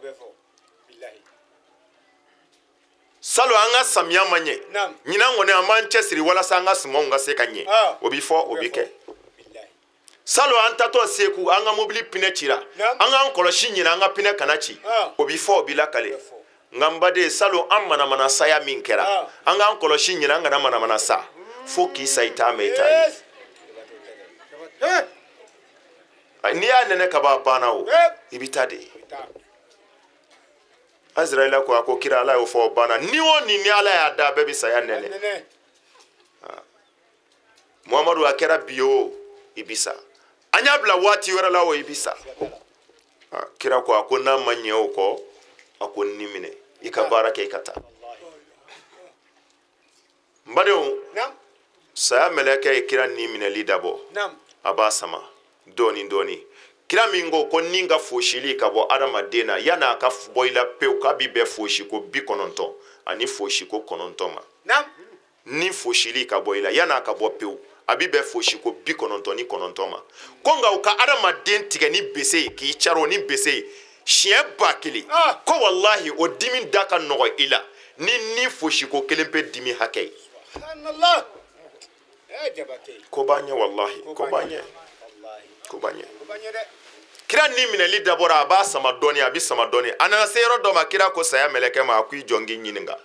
salon an ka samiya ma ɲɛ ɲinan kɔni an b'an cɛsiri walasa an ka sumanw ka se ka ɲɛ o bi fɔ o bi kɛ salon an tatɔ seku an ka mobili pinɛ cira an k'an kɔlɔsi ɲina an ka pinɛ kana ci o bi fɔ o bi lakale nka n baden salon an manamana saya min kɛra an k'an kɔlɔsi ɲina an kana manamana sa fo k'i sa i t'a mɛn i t'a ye n'i y'a nɛnɛ ka ban banna o i bi taa de Azraila ko a ko kira ala y'o fɔ o banna ni o ni ni ala y'a da bɛɛ bi saya nɛnɛ Muhamadu a kɛra bi o i bi sa an y'a bila waati wɛrɛ la o i bi sa kira ko a ko n'a ma ɲɛ o kɔ a ko ni minɛ i ka baara kɛ i ka taa n badenw saya mɛlɛkɛ ye kira ni minɛli dabɔ a b'a sama dɔɔni dɔɔni kira min ko ni ka fosili ka bɔ adamaden na yan'a ka bɔ i la pewu k'a bi bɛɛ fosi ko 90 ani fosi ko 9 ma ni fosili ka bɔ i la yan'a ka bɔ pewu a bi bɛɛ fosi ko 99 ni 9 ma ko nka u ka adamaden tigɛ ni bese ye k'i caro ni bese ye siɲɛ 1000 ko wallahi o dimi da ka nɔgɔ i la ni fosi ko 1 pe dimi hakɛ ye ko b'a ɲɛ wallahi ko b'a ɲɛ ko b'a ɲɛ kira ni minɛli dabɔra a b'a sama dɔɔni a bi sama dɔɔni a nana se yɔrɔ dɔ ma kira ko saya mɛlɛkɛ ma a ko i jɔ n k'i ɲininka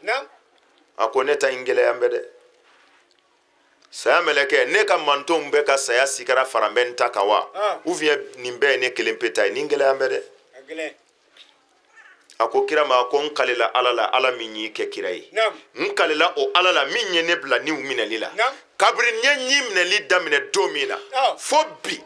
a ko ne ta in gɛlɛya n bɛ dɛ saya mɛlɛkɛ ne ka mantonw bɛ ka saya sikara fara n bɛ n ta kan wa ou bien nin bɛɛ ye ne kelen pe ta ye nin gɛlɛya n bɛ dɛ a ko kira ma ko n kalela ala la ala min y'i kɛ kira ye n kalela o ala la min ye ne bila ni minɛli la kabiri n ye ɲi minɛli daminɛ don min na fo bi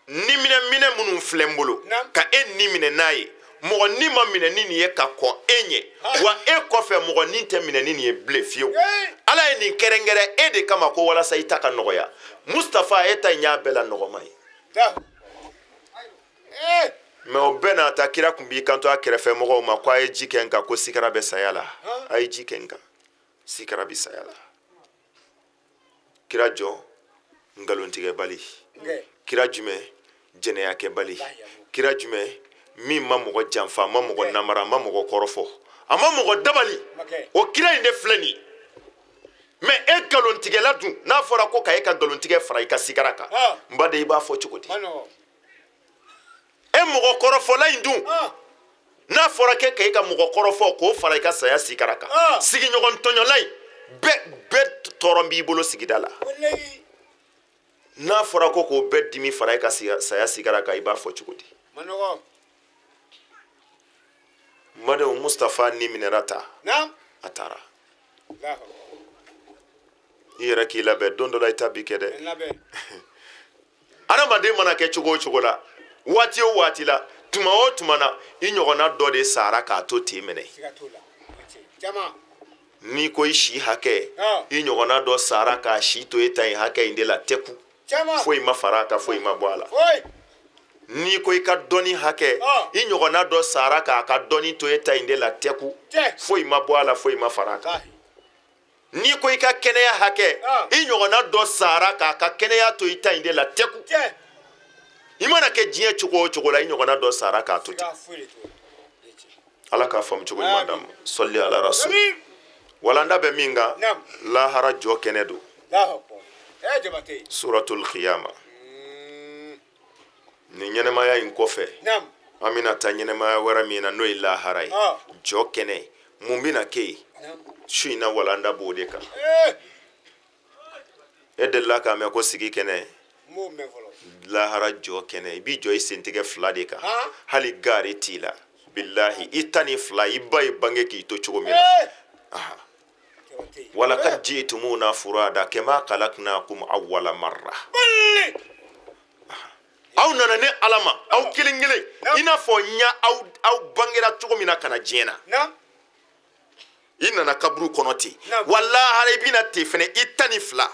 ni minɛ minnu filɛ n bolo ka e ni minɛ n'a ye mɔgɔ ni ma minɛ ni nin ye ka kɔn e ɲɛ wa e kɔfɛ mɔgɔ ni tɛ minɛ ni nin ye bilen fiyewu ala ye nin kɛrɛnkɛrɛn e de kama ko walasa i ta ka nɔgɔya Mustafa e ta in y'a bɛɛ la nɔgɔma ye mɛ o bɛɛ n'a ta kira kun b'i kanto a kɛrɛfɛ mɔgɔw ma ko a ye ji kɛ n kan ko sikara bɛ saya la a ye ji kɛ n kan sikara bɛ saya la kira jɔ nkalontigɛbali kira jumɛn jɛnɛyakɛbali kira jumɛn min ma mɔgɔ janfa ma mɔgɔ namara ma mɔgɔ kɔrɔfɔ a ma mɔgɔ dabali o kira in de filɛ nin mɛ e nkalontigɛla dun n'a fɔra ko ka e ka nkalontigɛ fara i ka sikara kan n ba de i b'a fɔ cogo di e mɔgɔ kɔrɔfɔla in dun n'a fɔra k'e ka e ka mɔgɔ kɔrɔfɔ k'o fara i ka saya sikara kan sigiɲɔgɔn tɔɲɔla in bɛɛ tɔɔrɔ b'i bolo sigida la n'a fɔra ko k'o bɛɛ dimi fara i ka saya sigara kan i b'a fɔ cogo di madenw Mustafa ni minɛra ta a taara i yɛrɛ k'i labɛn don dɔ la i ta bi kɛ dɛ adamaden mana kɛ cogo o cogo la waati o waati la tuma o tuma na i ɲɔgɔnna dɔ de sara k'a to ten minɛ n'i ko i si hakɛ i ɲɔgɔnna dɔ sara k'a si to e ta in hakɛ in de la tɛku foyi ma fara a kan foyi ma bɔ a la n'i ko i ka dɔnni hakɛ i ɲɔgɔnna dɔ sara k'a ka dɔnni to e ta in de la tɛku foyi ma bɔ a la foyi ma fara a kan n'i ko i ka kɛnɛya hakɛ i ɲɔgɔnna dɔ sara k'a ka kɛnɛya to i ta in de la tɛku i mana kɛ diɲɛ cogo o cogo la i ɲɔgɔnna dɔ sara k'a to ten ala k'a faamu cogo ɲuman d'an ma sɔli ala rasul walanda bɛ min kan lahara jɔ kɛnɛ don suratul khiyama ni ɲɛnɛmaya in kɔfɛ an bɛna taa ɲɛnɛmaya wɛrɛ min na n'o ye lahara ye jɔ kɛnɛ mun bɛna kɛ yen su in na walanda b'o de kan e delila k'a mɛn ko sigi kɛnɛ lahara jɔ kɛnɛ i b'i jɔ i sentigɛ fila de kan hali gari t'i la bilahi i ta ni fila i ba ye bange k'i to cogo min na walakad ji'tumuna furada kama khalaqnakum awwala marra aw nana ne ala ma aw kelen kelen i n'a fɔ ɲa aw bangera cogo min na kana diɲɛ na i nana kaburu kɔnɔ ten wallahi i bɛna ten fɛnɛ i ta ni fila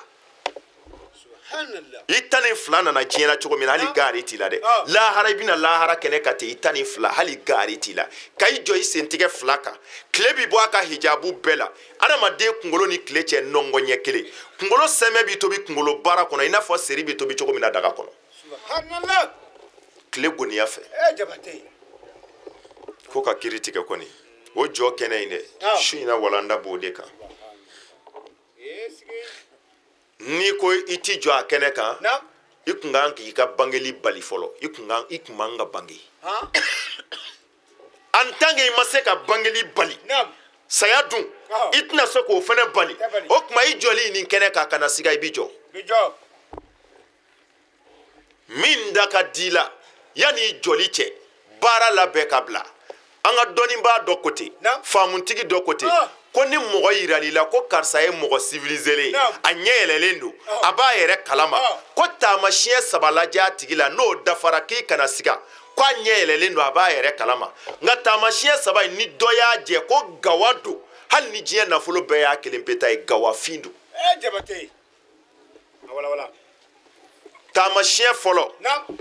i ta ni fila nana diɲɛ na cogo min na hali gari t'i la dɛ lahara i bɛna lahara kɛnɛ ka ten i ta ni fila hali gari t'i la ka i jɔ i sentigɛ fila kan tile bi bɔ a ka hijabu bɛɛ la adamaden kunkolo ni tile cɛ nɔngɔ ɲɛ kelen kunkolo sɛmɛ bi tobi kunkolo baara kɔnɔ i n'a fɔ seri bi tobi cogo min na daga kɔnɔ tile goniya fɛ ko ka kiri tigɛ kɔni o jɔ kɛnɛ in dɛ su in na walanda b'o de kan n'i ko i ti jɔ a kɛnɛ kan i kun kan k'i ka bangeli bali fɔlɔ i kun man ka bange en tant que i ma se ka bangeli bali saya dun i tɛna se k'o fɛnɛ bali o tuma i jɔli nin kɛnɛ kan kana siga i bi jɔ min da ka di la yanni i jɔli cɛ baara labɛn ka bila an ka dɔnnibaa dɔ kote faamutigi dɔ kote ko ni mɔgɔ yirali la ko karisa ye mɔgɔ civiliselen a ɲɛ yɛlɛlen don a b'a yɛrɛ kalama ko taamasiyɛn saba lajɛ a tigi la n'o dafara k'i kana siga ko a ɲɛ yɛlɛlen don a b'a yɛrɛ kalama nka taamasiyɛn saba in ni dɔ y'a jɛ ko gawa don hali ni diɲɛ nafolo bɛɛ y'a kelen pe ta ye gawafin don taamasiyɛn fɔlɔ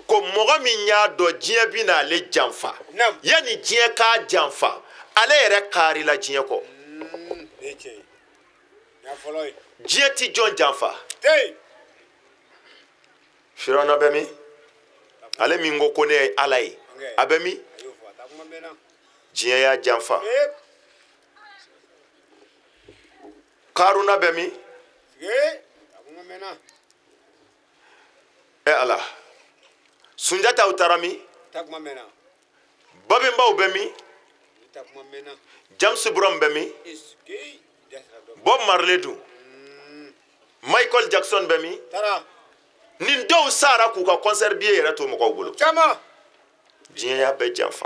ko mɔgɔ min y'a dɔn diɲɛ bɛ n'ale janfa yanni diɲɛ k'a janfa ale yɛrɛ kaarila diɲɛ kɔ diɲɛ ti jɔn janfa firawuna bɛ min ale min ko ne ye ala ye a bɛ min diɲɛ y'a janfa karuna bɛ min ala sunjataw taara min babɛnbaw bɛ min James Brown bɛ min Bob Marley dun Michael Jackson bɛ min nin dɔw sara k'u ka concert billet yɛrɛ to mɔgɔw bolo diɲɛ y'a bɛɛ janfa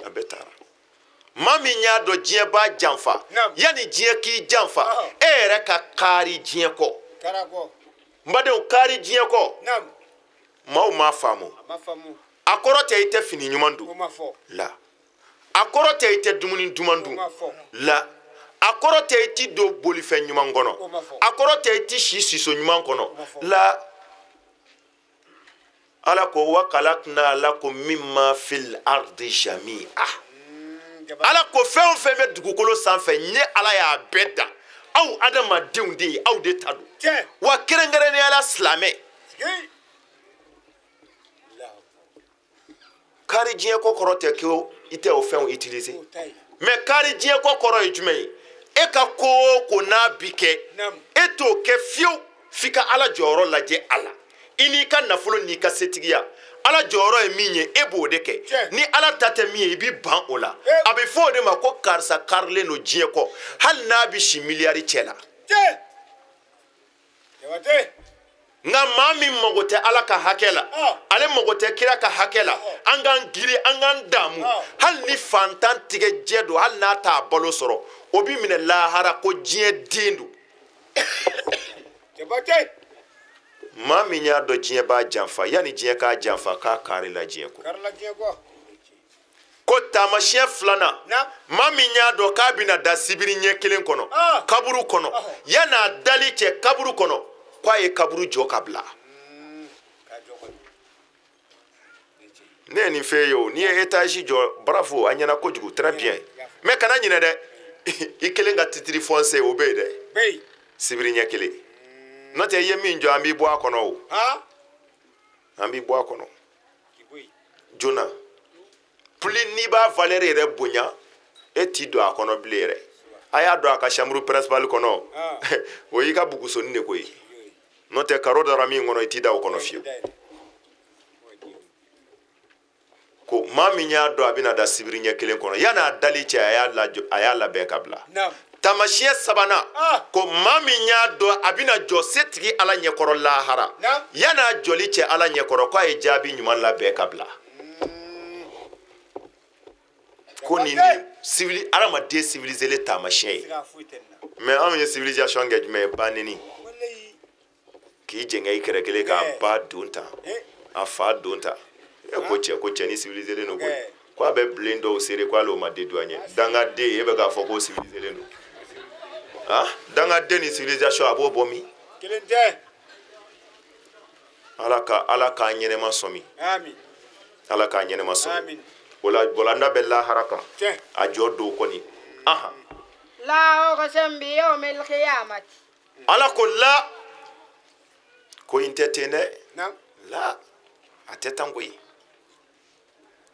a bɛɛ taara maa min y'a dɔn diɲɛ b'a janfa yanni diɲɛ k'i janfa e yɛrɛ ka kaari diɲɛ kɔ n badenw kaari diɲɛ kɔ maaw m'a faamu a kɔrɔ tɛ i tɛ fini ɲuman dun la a kɔrɔ tɛ i tɛ dumuni duman dun la a kɔrɔ tɛ i ti don bolifɛn ɲuman kɔnɔ a kɔrɔ tɛ i ti si siso ɲuman kɔnɔ la ala ko wa khalaqna lakum mimma fil ardi jami'a ala ko fɛn o fɛn bɛ dugukolo sanfɛ n ye ala y'a bɛɛ da aw adamadenw de ye aw de ta don wa kɛrɛnkɛrɛnnenya la silamɛ kari diɲɛ kɔ kɔrɔ tɛ ko i tɛ o fɛnw utiliser mais kari diɲɛ kɔ kɔrɔ ye jumɛn ye e ka ko o ko n'a bi kɛ e t'o kɛ fiyewu f'i ka ala jɔyɔrɔ lajɛ a la i n'i ka nafolo n'i ka setigiya ala jɔyɔrɔ ye min ye e b'o de kɛ ni ala ta tɛ min ye i bɛ ban o la a bɛ fɔ o de ma ko karisa karilen don diɲɛ kɔ hali n'a bɛ si miliyari cɛ la nka maa min mago tɛ ala ka hakɛ la ale mago tɛ kira ka hakɛ la an k'an giri an k'an damu hali ni fantan tigɛ jɛ don hali n'a t'a balo sɔrɔ o b'i minɛ lahara ko diɲɛ den don maa min y'a dɔn diɲɛ b'a janfa yanni diɲɛ k'a janfa k'a kaari la diɲɛ kɔ ko taamasiyɛn filanan maa min y'a dɔn k'a bɛna da sibiri ɲɛ kelen kɔnɔ kaburu kɔnɔ yan'a dali cɛ kaburu kɔnɔ k'a ye kaburu jɔ ka bila. ne ye nin f'e ye o n'i ye étage jɔ bravo a ɲɛna kojugu très bien mais kana ɲinɛ dɛ i kelen ka titiri foncé o bɛ yen dɛ sibiri ɲɛ kelen n'o tɛ i ye min jɔ an b'i bɔ a kɔnɔ o an b'i bɔ a kɔnɔ joona plus n'i b'a valeur yɛrɛ bonya e t'i don a kɔnɔ bilen yɛrɛ a y'a don a ka chambre principale kɔnɔ o y'i ka bugusoni de ko ye n'o tɛ karo dara min kɔnɔ i t'i da o kɔnɔ fiyewu. ko maa min y'a dɔn a bɛna da sibiri ɲɛ kelen kɔnɔ yan'a dali cɛ a y'a labɛn ka bila. taamasiyɛn sabanan ko maa min y'a dɔn a bɛna jɔ setigi ala ɲɛkɔrɔ lahara yan'a jɔli cɛ ala ɲɛkɔrɔ k'a ye jaabi ɲuman labɛn ka bila. ko nin ni adamaden civilisé taamasiyɛn ye mais anw ye civilisation kɛ jumɛn ye ba neni k'i jɛngɛ i kɛrɛ kelen k'a ba don tan a fa don tan. ko cɛ ni civilisé len don koyi ko a bɛ bilen dɔw seere ko hali o ma dédouaner dangaden e bɛ k'a fɔ ko civilisé len don dangaden ni civilisation a b'o bɔ min kelen tɛ ala k'a ɲɛnɛma sɔmi ala k'a ɲɛnɛma sɔmi o la bɔlanda bɛ lahara kan a jɔ don kɔni la uqsim bi yawmil qiyamati ala ko la ko in tɛ ten dɛ la a tɛ tan koyi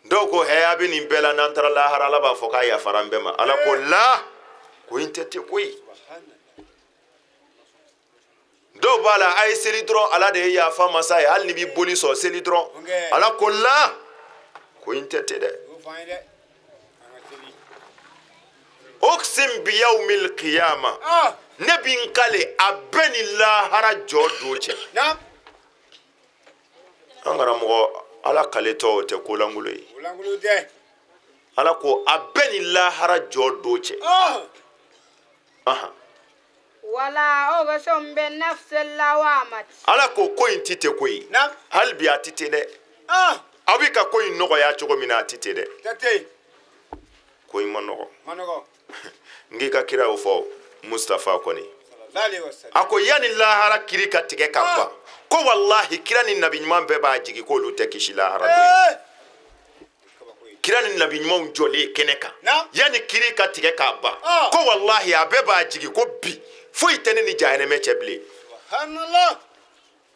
dɔw ko a bɛ nin bɛɛ la n'an taara lahara ala b'a fɔ k'a yafara an bɛɛ ma ala ko la ko in tɛ ten koyi dɔw b'a la a ye seli dɔrɔn ala de ye yafa masa ye hali ni b'i boli sɔn seli dɔrɔn ala ko la ko in tɛ ten dɛ uqsim bi yawmil qiyama ne bɛ n kale a bɛɛ ni lahara jɔ don cɛ an karamɔgɔ ala kaletɔ tɛ kolangolo ye ala ko a bɛɛ ni lahara jɔ don cɛ wala uqsim bin nafsil lawamati ala ko in ti tɛ ko ye hali bi a ti ten dɛ aw bɛ ka ko in nɔgɔya cogo min na a ti ten dɛ ko in ma nɔgɔ n k'i ka kira y'o fɔ Mustafa kɔni a ko yanni lahara kiri ka tigɛ ka ban ko wallahi kira ni nabi ɲuman bɛɛ b'a jigi k'olu tɛ kisi lahara don kira ni nabi ɲumanw jɔlen kɛnɛ kan yanni kiri ka tigɛ ka ban ko wallahi a bɛɛ b'a jigi ko bi foyi tɛ ne ni jahanɛmɛ cɛ bilen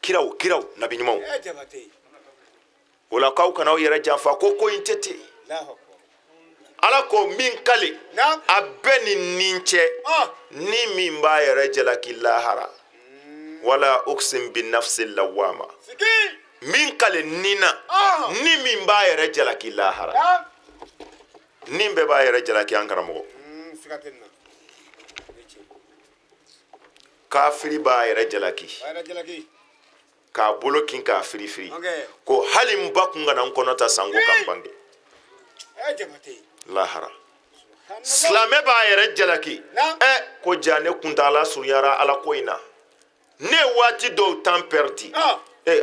kiraw nabi ɲumanw o la k'aw kana aw yɛrɛ janfa ko in tɛ ten ala ko min kale a bɛɛ ni nin cɛ ni min b'a yɛrɛ jalaki lahara wala uqsim bin nafsil lawama min kale nina ni min b'a yɛrɛ jalaki lahara nin bɛɛ b'a yɛrɛ jalaki an karamɔgɔ kafiri b'a yɛrɛ jalaki k'a bolo kin k'a firifiri ko hali n ba kun kana n kɔnɔ ta sango kan bange lahara silamɛ b'a yɛrɛ jalaki ko ja ne kuntala surunyara ala ko in na ne waati dɔw temps perdi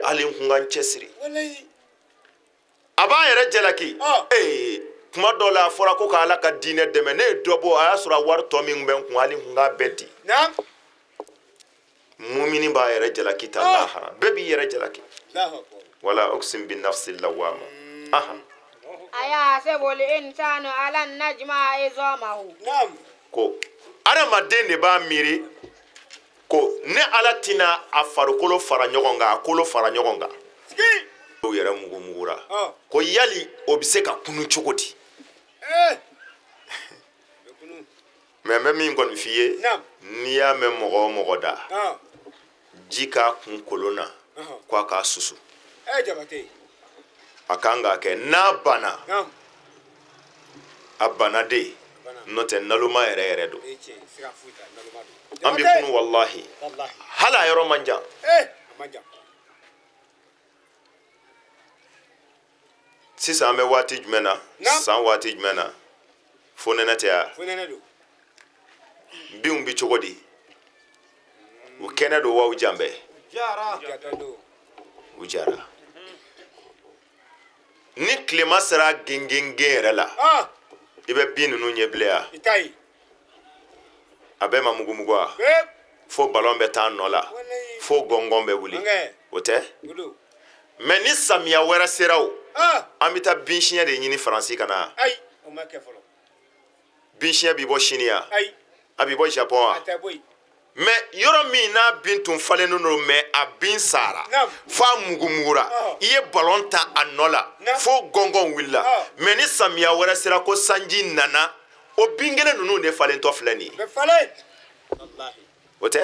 hali n kun ka n cɛsiri a b'a yɛrɛ jalaki kuma dɔw la a fɔra ko ka ala ka diinɛ dɛmɛ ne ye dɔ bɔ a y'a sɔrɔ a wari tɔ min bɛ n kun hali n kun k'a bɛɛ di mumini b'a yɛrɛ jalaki ta lahara bɛɛ b'i yɛrɛ jalaki wala uqsim bin nafsil lawama ayasabu al-insanu alan najma izamahu ko adamaden de b'a miiri ko ne ala tina a farikolo fara ɲɔgɔn kan a kolo fara ɲɔgɔn kan o yɛrɛ mugumugura ko yali o bɛ se ka kunu cogo di mais n bɛ min kɔni f'i ye n'i y'a mɛn mɔgɔ o mɔgɔ da ji k'a kun kolon na ko a k'a susu a kan k'a kɛ n'a banna a banna de n'o tɛ naloma yɛrɛ don an bɛ kunu wallahi hali a yɔrɔ man jan sisan an bɛ waati jumɛn na san waati jumɛn na fo nɛnɛ tɛ ya binw bɛ cogo di u kɛnɛ don wa u jan bɛɛ u jara an bɛ kunu wallahi hali a yɔrɔ man jan sisan an bɛ waati jumɛn na san waati jumɛn na fo nɛnɛ tɛ ya binw bɛ cogo di u kɛnɛ don wa u jan bɛɛ u jara. ni tilema sera gengen yɛrɛ la i bɛ bin ninnu ɲɛ bilen ya a bɛɛ ma mugumugu wa fo ballon bɛ taa nɔ la fo gɔngɔn bɛ wuli o tɛ mais ni samiya wɛrɛ sera o an bɛ taa bin siɲɛ de ɲini faransi ka na bin siɲɛ bɛ bɔ sini ya a bɛ bɔ japon wa mais yɔrɔ min n'a bin tun falennen don mais a bin sara f'a mugumugura i ye ballon ta a nɔ la fo gɔngɔn wulila mais ni samiya wɛrɛ sera ko sanji nana o bin kelen ninnu de falentɔ filɛ nin ye o tɛ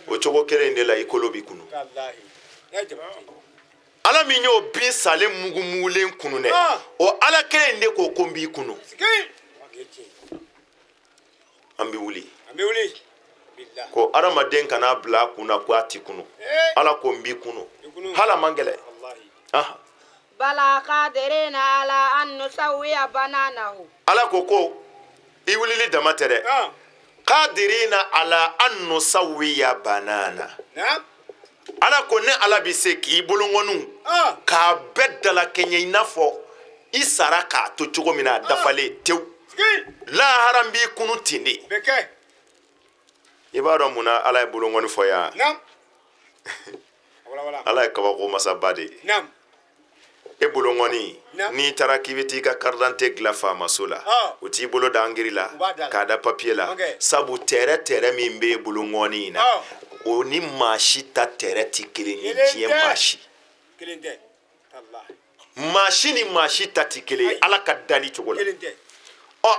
o cogo kelen de la i kolo b'i kunu ala min y'o bin salen mugumugulen kunu dɛ o ala kelen de ko n b'i kunu an bɛ wuli ko adamaden kana bila a kunna ko a ti kunu ala ko n b'i kunu hala man gɛlɛ bala qadirina ala an nusawiya bananahu ala ko i wulili dama tɛ dɛ qadirina ala an nusawiya banana ala ko ne ala bɛ se k'i bolongɔniw k'a bɛɛ dalakɛɲɛ i n'a fɔ i sara k'a to cogo min na a dafalen tewu lahara n b'i kunu ten de i b'a dɔn mun na ala ye bolongɔni fɔ yan ala ye kabako masaba de ye e bolongɔni n'i taara k'i bɛ t'i ka carte d'identité dilan faamaso la o t'i bolo da angiri la k'a da papier la sabu tɛrɛ min bɛ bolongɔni in na o ni maa si ta tɛrɛ ti kelen ye diɲɛ maa si maa si ni maa si ta ti kelen ye ala ka dali cogo la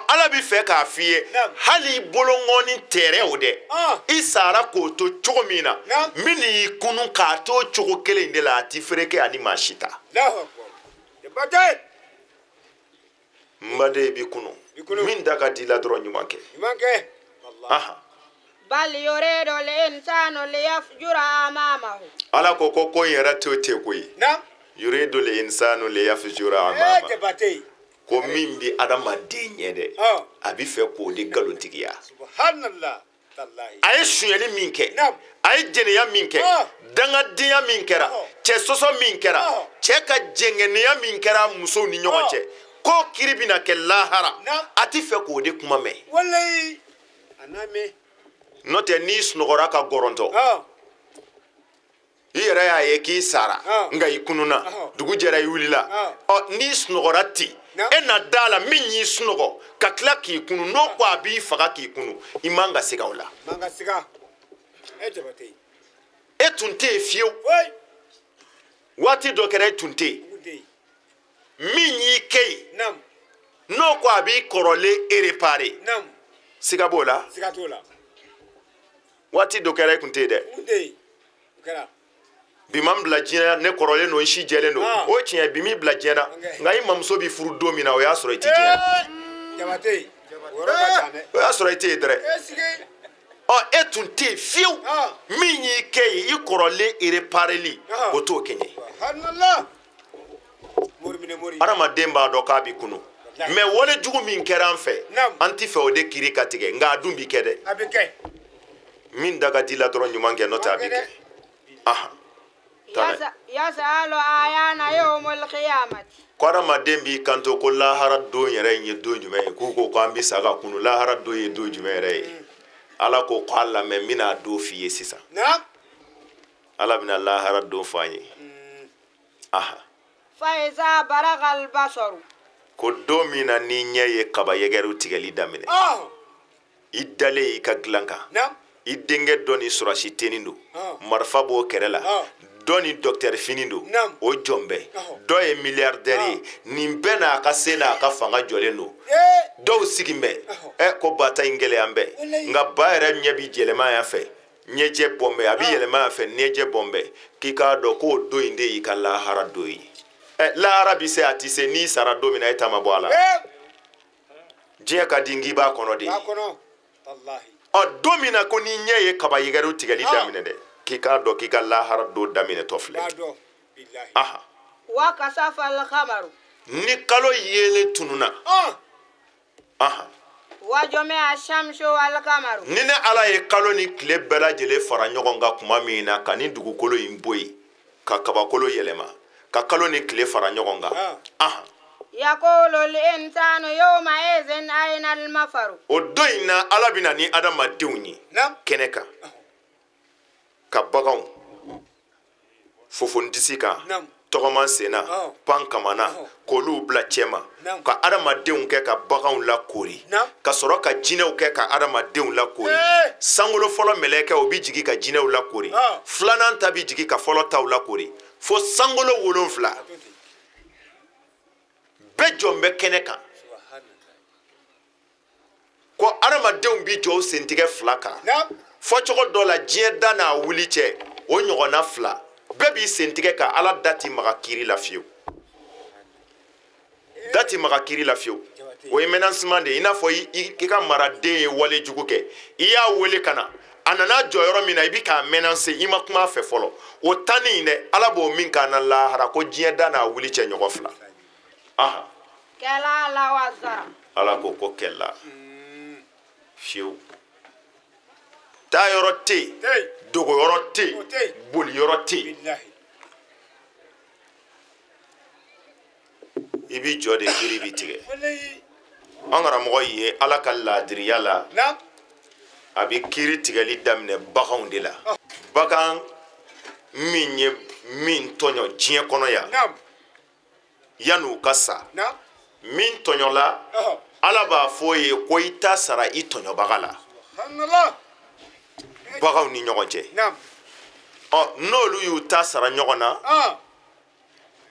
ala bɛ fɛ k'a f'i ye hali i bolongɔni tɛrɛ o dɛ i sara k'o to cogo min na min y'i kunu k'a to cogo kelen de la a ti fereke ani maa si ta n baden i b'i kunu min da ka di la dɔrɔn ɲuman kɛ bal yuridu al-insanu liyafjura amamahu ala ko ko n yɛrɛ to ten koyi yuridu al-insanu liyafjura amamahu ko min bi adamaden ɲɛ dɛ a bɛ fɛ k'o de nkalontigiya a ye suɲɛli min kɛ a ye jɛnɛya min kɛ dangadenya min kɛra cɛ sɔsɔ min kɛra cɛ ka jɛngɛnɛya min kɛra musow ni ɲɔgɔn cɛ ko kiri bɛna kɛ lahara a tɛ fɛ k'o de kuma mɛn n'o tɛ n'i sunɔgɔra ka gɔrɔntɔ i yɛrɛ y'a ye k'i sara nka i kununa dugu jɛra i wulila n'i sunɔgɔra ten e na da la min y'i sunɔgɔ ka tila k'i kunu n'o ko a b'i faga k'i kunu i man ka siga o la e tun tɛ yen fiyewu waati dɔ kɛra e tun tɛ yen min y'i kɛ yen n'o ko a b'i kɔrɔlen erepare siga b'o la waati dɔ kɛra e tun tɛ yen dɛ bi ma bila diɲɛ ne kɔrɔlen don n si jɛlen don o tiɲɛ bi mi bila diɲɛ na nka i mamuso bi furu don min na o y'a sɔrɔ i tɛ diɲɛ o y'a sɔrɔ i tɛ yen dɛrɛ e tun tɛ yen fiyewu min y'i kɛ yen i kɔrɔlen erepareli o t'o kɛ ɲɛ adamaden b'a dɔn k'a b'i kunu mɛ wale jugu min kɛra an fɛ an tɛ fɛ o de kiri ka tigɛ nka a dun bi kɛ dɛ min da ka di la dɔrɔn ɲuman kɛ n'o tɛ a bi kɛ yasalu ayana yawmul qiyamati ko adamaden b'i kanto ko lahara don yɛrɛ ye don jumɛn ye k'u ko k'an bɛ sa ka kunu lahara don ye don jumɛn yɛrɛ ye ala ko k'a lamɛn n bɛna don f'i ye sisan ala bɛna lahara don fɔ an ye fa iza baragal basaru ko don min na ni ɲɛ ye kaba yɛgɛriw tigɛli daminɛ i dalen i ka dilan kan i denkɛ dɔ ni surasi tenni don marifa b'o kɛrɛ la dɔ ni docteur fini don o jɔn bɛ dɔ ye milliardaire ye nin bɛɛ n'a ka se n'a ka fanga jɔlen don dɔw sigi bɛ ko ba ta in gɛlɛya bɛ nka ba yɛrɛ ɲɛ bi yɛlɛma yan fɛ ɲɛjɛ bɔn bɛ a bi yɛlɛma yan fɛ ɲɛjɛ bɔn bɛ k'i k'a dɔn k'o don in de y'i ka lahara don ye lahara bi se a ti se n'i sara don min na e ta ma bɔ a la diɲɛ ka di n k'i b'a kɔnɔ de don min na ko ni ɲɛ ye kaba yɛgɛriw tigɛli daminɛ dɛ k'i k'a dɔn k'i ka lahara don daminɛtɔ filɛ wa kasafa al-qamaru ni kalo yelen tununa wa jami'a ash-shamsu wal-qamaru ni ne ala ye kalo ni tile bɛɛ lajɛlen fara ɲɔgɔn kan kuma min na ka ni dugukolo in bɔ yen ka kabakolo yɛlɛma ka kalo ni tile fara ɲɔgɔn kan يقول الإنسان يومئذ أين المفر o don in na ala bɛna ni adamadenw ye kɛnɛ kan ka baganw fofondisi kan tɔgɔman senna pan kamana k'olu bila cɛma ka adamadenw kɛ ka baganw lakori ka sɔrɔ ka jinɛw kɛ ka adamadenw lakori sankolo fɔlɔ mɛlɛkɛ o bi jigi ka jinɛw lakori filanan ta bi jigi ka fɔlɔ taw lakori fo sankolo 7 bɛɛ jɔn bɛ kɛnɛ kan ko adamadenw bi jɔ o sentigɛ 2 kan fɔcogo dɔ la diɲɛ da n'a wuli cɛ o ɲɔgɔnna 2 bɛɛ b'i sentigɛ ka ala dati maga kiri la fiyewu dati maga kiri la fiyewu o ye menancement de i n'a fɔ i ka maraden ye wale jugu kɛ i y'a wele ka na a nana jɔ yɔrɔ min na i bi k'a menacer i ma kuma a fɛ fɔlɔ o tanni in dɛ ala b'o min k'a na lahara ko diɲɛ da n'a wuli cɛ ɲɔgɔn 2 kɛla la wazara ala ko kɛla fiyewu taa yɔrɔ tɛ yen dogo yɔrɔ tɛ yen boli yɔrɔ tɛ yen i bi jɔ de kiri bi tigɛ an karamɔgɔ ye ala ka laadiriya la a bi kiri tigɛli daminɛ baganw de la bagan min ye min tɔɲɔ diɲɛ kɔnɔ yan yan'u ka sa min tɔɲɔla ala b'a fɔ ye ko i t'a sara i tɔɲɔbaga la baganw ni ɲɔgɔn cɛ n'olu y'u ta sara ɲɔgɔn na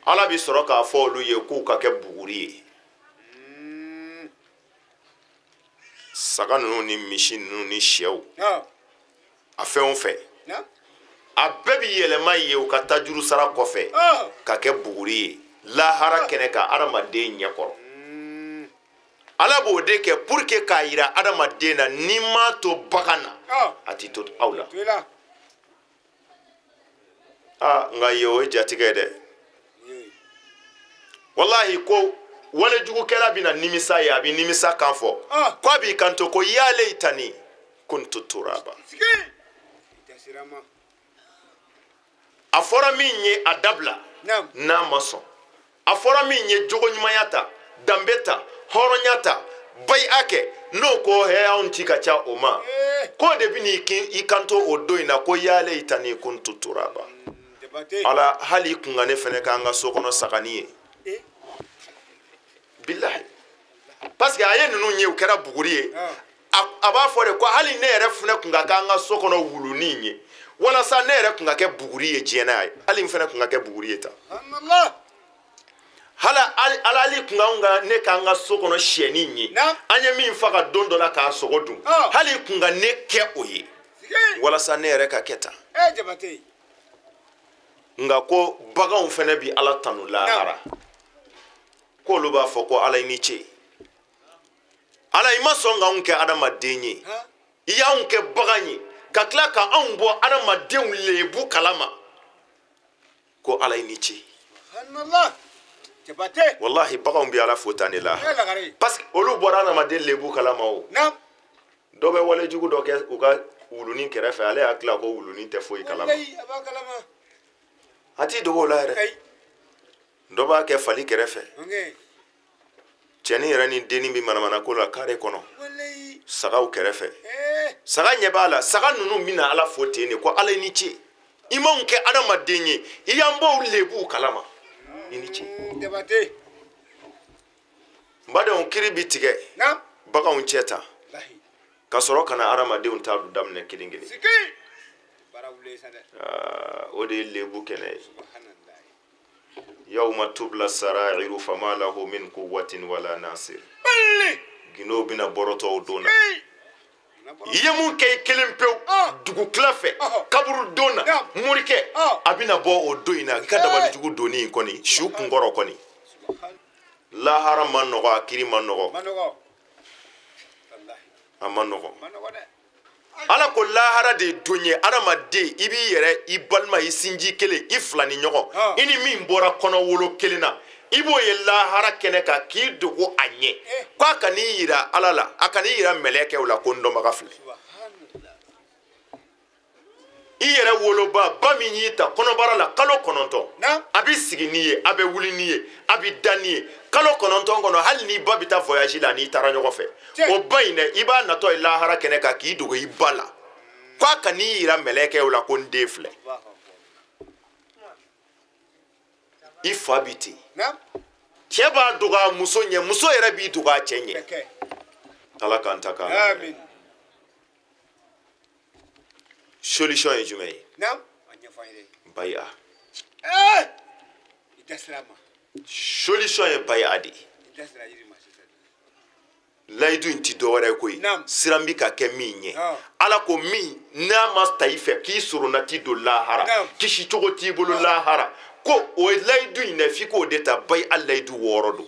ala bi sɔrɔ k'a fɔ olu ye k'u ka kɛ buguri ye saga ninnu ni misi ninnu ni sɛw a fɛn o fɛn a bɛɛ bi yɛlɛma ye u ka tajuru sara kɔfɛ ka kɛ buguri ye lahara kɛnɛ ka adamaden ɲɛkɔrɔ ala b'o de kɛ pour que k'a yira adamaden na n'i m'a to bagan na a ti to aw la nka ye o ye jatigɛ dɛ wallahi ko walejugukɛla bɛna nimisa ye a bɛ nimisa kan fɔ ko a b'i kanto ko y'ale itani kuntu turaba a fɔra min ye a dabila n'a ma sɔn a fɔra min ye jogo ɲumanya ta danbe ta hɔrɔnya ta bai'a kɛ n'o ko anw ci ka ca o ma ko de bɛ i kanto o don in na ko y'ale itani kuntu turaba ala hali kunga ne fɛnɛ k'an ka so kɔnɔ sagani ye billahi parce que a ye ninnu ye u kɛra buguri ye a b'a fɔ de ko hali ne yɛrɛ fɛnɛ kun ka k'an ka so kɔnɔ wulunin ye walasa ne yɛrɛ kun ka kɛ buguri ye diɲɛ na ye hali n fɛnɛ kun ka kɛ buguri ye tan hali kun ka ne k'an ka so kɔnɔ siyɛnin ye an ye min fa ka don dɔ la k'a sogo dun hali kun ka ne kɛ o ye walasa ne yɛrɛ ka kɛ tan nka ko baganw fɛnɛ bi ala tanu lahara k'olu b'a fɔ ko ala i ni ce ala i ma sɔn k'anw kɛ adamaden ye i y'anw kɛ bagan ye ka tila ka anw bɔ adamadenw lebu kalama ko ala i ni ce wallahi baganw bi ala fo tan de la parce que olu bɔra adamaden lebu kalama o dɔ bɛ wale jugu dɔ kɛ u ka wulunin kɛrɛfɛ ale y'a tila ko wulunin tɛ foyi kalama a t'i dogo o la yɛrɛ dɔ b'a kɛ fali kɛrɛfɛ cɛnin yɛrɛ ni dennin bi manamana ko la kare kɔnɔ sagaw kɛrɛfɛ saga ɲɛ b'a la saga ninnu bɛna ala fo ten de ko ala i ni ce i m'anw kɛ adamaden ye i y'an bɔ lebu kalama i ni ce n badenw kiri bi tigɛ baganw cɛ ta ka sɔrɔ ka na adamadenw ta daminɛ kelen kelen o de ye lebu kɛnɛ ye yawma tubla sara'iru fama lahu min quwwatin wala nasir gino bina boroto o dona i ye mun kɛ i kelen pewu dugu tila fɛ kaburu dona morikɛ a bina bɔ o don in na i ka dabali jugu doni in kɔni su kunkɔrɔ kɔni lahara ma nɔgɔ a kiri ma nɔgɔ a ma nɔgɔ ala ko lahara de don ye adamaden i b'i yɛrɛ i balima i sinji kelen i fila ni ɲɔgɔn i ni min bɔra kɔnɔ wolo kelen na i b'o ye lahara kɛnɛ kan k'i dogo a ɲɛ k'a ka n'i yira ala la a ka n'i yira mɛlɛkɛw la ko n dɔnbaga filɛ i yɛrɛ yɛrɛ woloba ba min y'i ta kɔnɔbara la kalo 9 a bɛ sigi n'i ye a bɛ wuli n'i ye a bɛ da n'i ye kalo 9 kɔnɔ hali n'i ba bɛ taa voyage la n'i taara ɲɔgɔn fɛ o ba in dɛ i b'a natɔ ye lahara kɛnɛ kan k'i dogo i ba la k'a ka n'i yira mɛlɛkɛw la ko n den filɛ i fa bi ten cɛ b'a dogo a muso ɲɛ muso yɛrɛ b'i dogo a cɛ ɲɛ ala k'an ta k'an solution ye jumɛn ye baya solution ye baya de layidu in ti dɔwɛrɛ ye koyi siran bi ka kɛ min ye ala ko min n'a ma ta i fɛ k'i sorona ti don lahara kisi cogo t'i bolo lahara ko o layidu in dɛ f'i k'o de ta bayi a layidu 6 don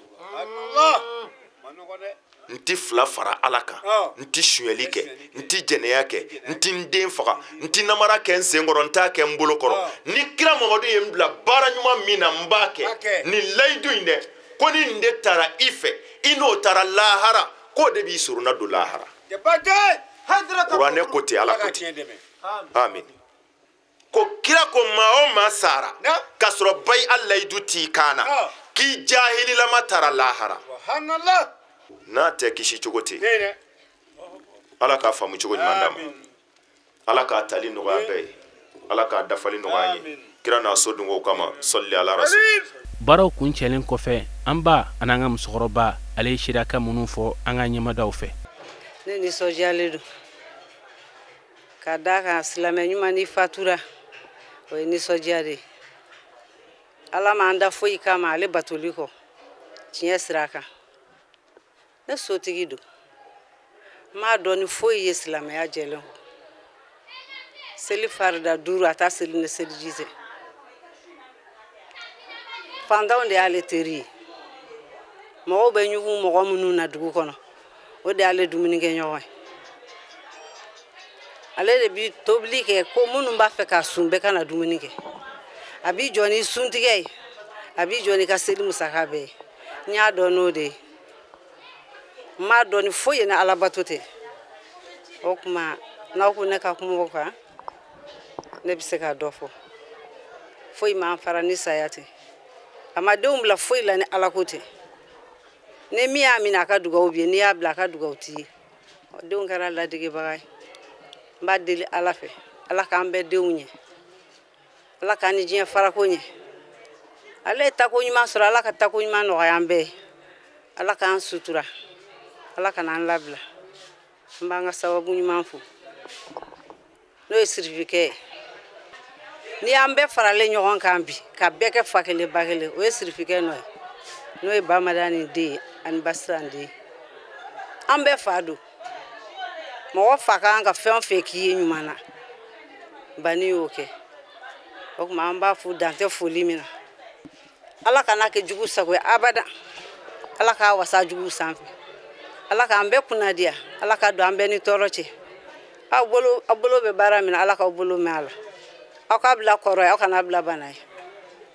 n ti fila fara ala kan n ti suɲɛli kɛ n ti jɛnɛya kɛ n ti n den faga n ti namara kɛ n sen kɔrɔ n t'a kɛ n bolo kɔrɔ ni kira mamadu ye n bila baara ɲuman min na n b'a kɛ ni layidu in dɛ ko ni n de taara i fɛ i n'o taara lahara k'o de b'i sorona don lahara kuranɛ ko ten ala ko ten amin ko kira ko maa o maa sara k'a sɔrɔ bayi a layidu t'i kan na k'i jahililama taara lahara n'a tɛ kisi cogo tɛ ala k'a faamu cogo ɲuman d'a ma ala k'a tali nɔgɔya bɛɛ ye ala k'a dafali nɔgɔya ye kira n'a so dungo kama sɔli ala rasul baaraw kuncɛlen kɔfɛ an ba an'an ka musokɔrɔba ale ye siraka minnu fɔ an ka ɲɛmadaw fɛ ne nisɔndiyalen don ka d'a kan silamɛ ɲuman ni fatura o ye nisɔndiya de ye ala m'an da foyi kama ale batoli kɔ tiɲɛ sira kan ne sotigi don m'a dɔn ni foyi ye silamɛya jɛlen kɔ seli farida 5 a ta seli ni seliji tɛ fantanw de y'ale teri ye mɔgɔw bɛ ɲugun mɔgɔ minnu na dugu kɔnɔ o de y'ale dumunikɛ ɲɔgɔn ye ale de bi tobili kɛ ko minnu b'a fɛ ka sun bɛɛ ka na dumuni kɛ a b'i jɔ ni suntigɛ ye a b'i jɔ ni ka seli musaka bɛɛ ye n y'a dɔn n'o de ye n m'a dɔn ni foyi ye ni alabato tɛ o kuma n'aw ko ne ka kuma o kan ne bɛ se ka dɔ fɔ foyi m'an fara ni saya tɛ a ma denw bila foyi la ni alako tɛ ni min y'a minɛ a ka dugawu bɛ ye n'i y'a bila a ka dugawu t'i ye denw kɛra ladigibaga ye n b'a deli ala fɛ ala k'an bɛɛ denw ɲɛ ala k'an ni diɲɛ farako ɲɛ ale ye tako ɲuman sɔrɔ ala ka tako ɲuman nɔgɔya an bɛɛ ye ala k'an sutura ala ka n'an labila n b'an ka sababu ɲuman fo n'o ye sirifikɛ ye ni an bɛɛ faralen ɲɔgɔn kan bi ka bɛɛ kɛ fa kelen ba kelen o ye sirifikɛ nɔ ye n'o ye bamada ni den ye ani basira den ye an bɛɛ fa don mɔgɔ fa kan ka fɛn o fɛn k'i ye ɲuman na bani y'o kɛ o kuma an b'a fo dantɛ foli min na ala kana kɛ jugu sago ye abada ala k'a wasa jugu sanfɛ ala k'an bɛɛ kunnadiya ala ka don an bɛɛ ni tɔɔrɔ cɛ aw bolo bɛ baara min na ala k'aw bolo mɛn a la aw k'a bila kɔrɔ ye aw kana bila bana ye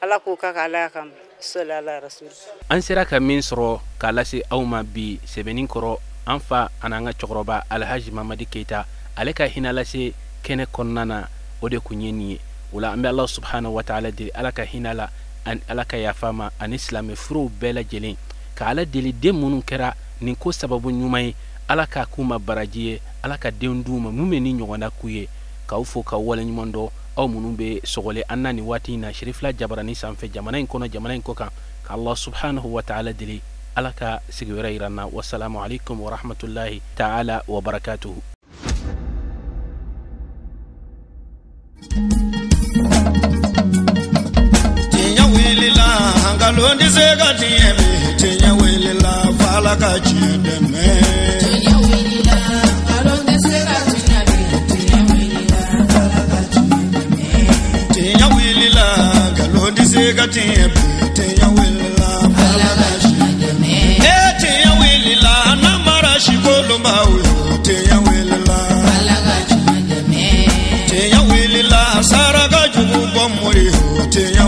ala k'o ka k'ala kama sɔli ala rasul an sera ka min sɔrɔ k'a lase aw ma bi sɛbɛnni kɔrɔ an fa an'an ka cɛkɔrɔba alhaji mamadi keita ale ka hinɛ lase kɛnɛ kɔnɔna na o de kun ye nin ye o la an bɛ ala subhanahu wa ta'ala deli ala ka hinɛ la ani ala ka yafa ma ani silamɛ furuw bɛɛ lajɛlen ka ala deli den minnu kɛra nin ko sababu ɲuman ye ala ka k'u ma baraji ye ala ka denw d'u ma mun bɛ ni ɲɔgɔnna k'u ye k'aw fo k'aw waleɲuman dɔn aw minnu bɛ sɔgɔlen an na nin waati in na sherifila jabarani sanfɛ jamana in kɔnɔ jamana in kɔ kan ka allah subhanahu wa ta'ala deli ala ka sigiyɔrɔ yira n na wasalamu alaikum wa rahmatullahi ta'ala wa barakatuhu. Tinya wilila hangalondi zega tinyebe tinya wilila fala ka chideme tinya wilila hangalondi zega tinyebe tinya wilila fala ka chideme tinya wilila hangalondi zega tinyebe tinya wilila fala ka chideme tinya wilila namara shikolo mawe tinya wilila fala ka chideme tinya wilila saraka jubu bomori tinya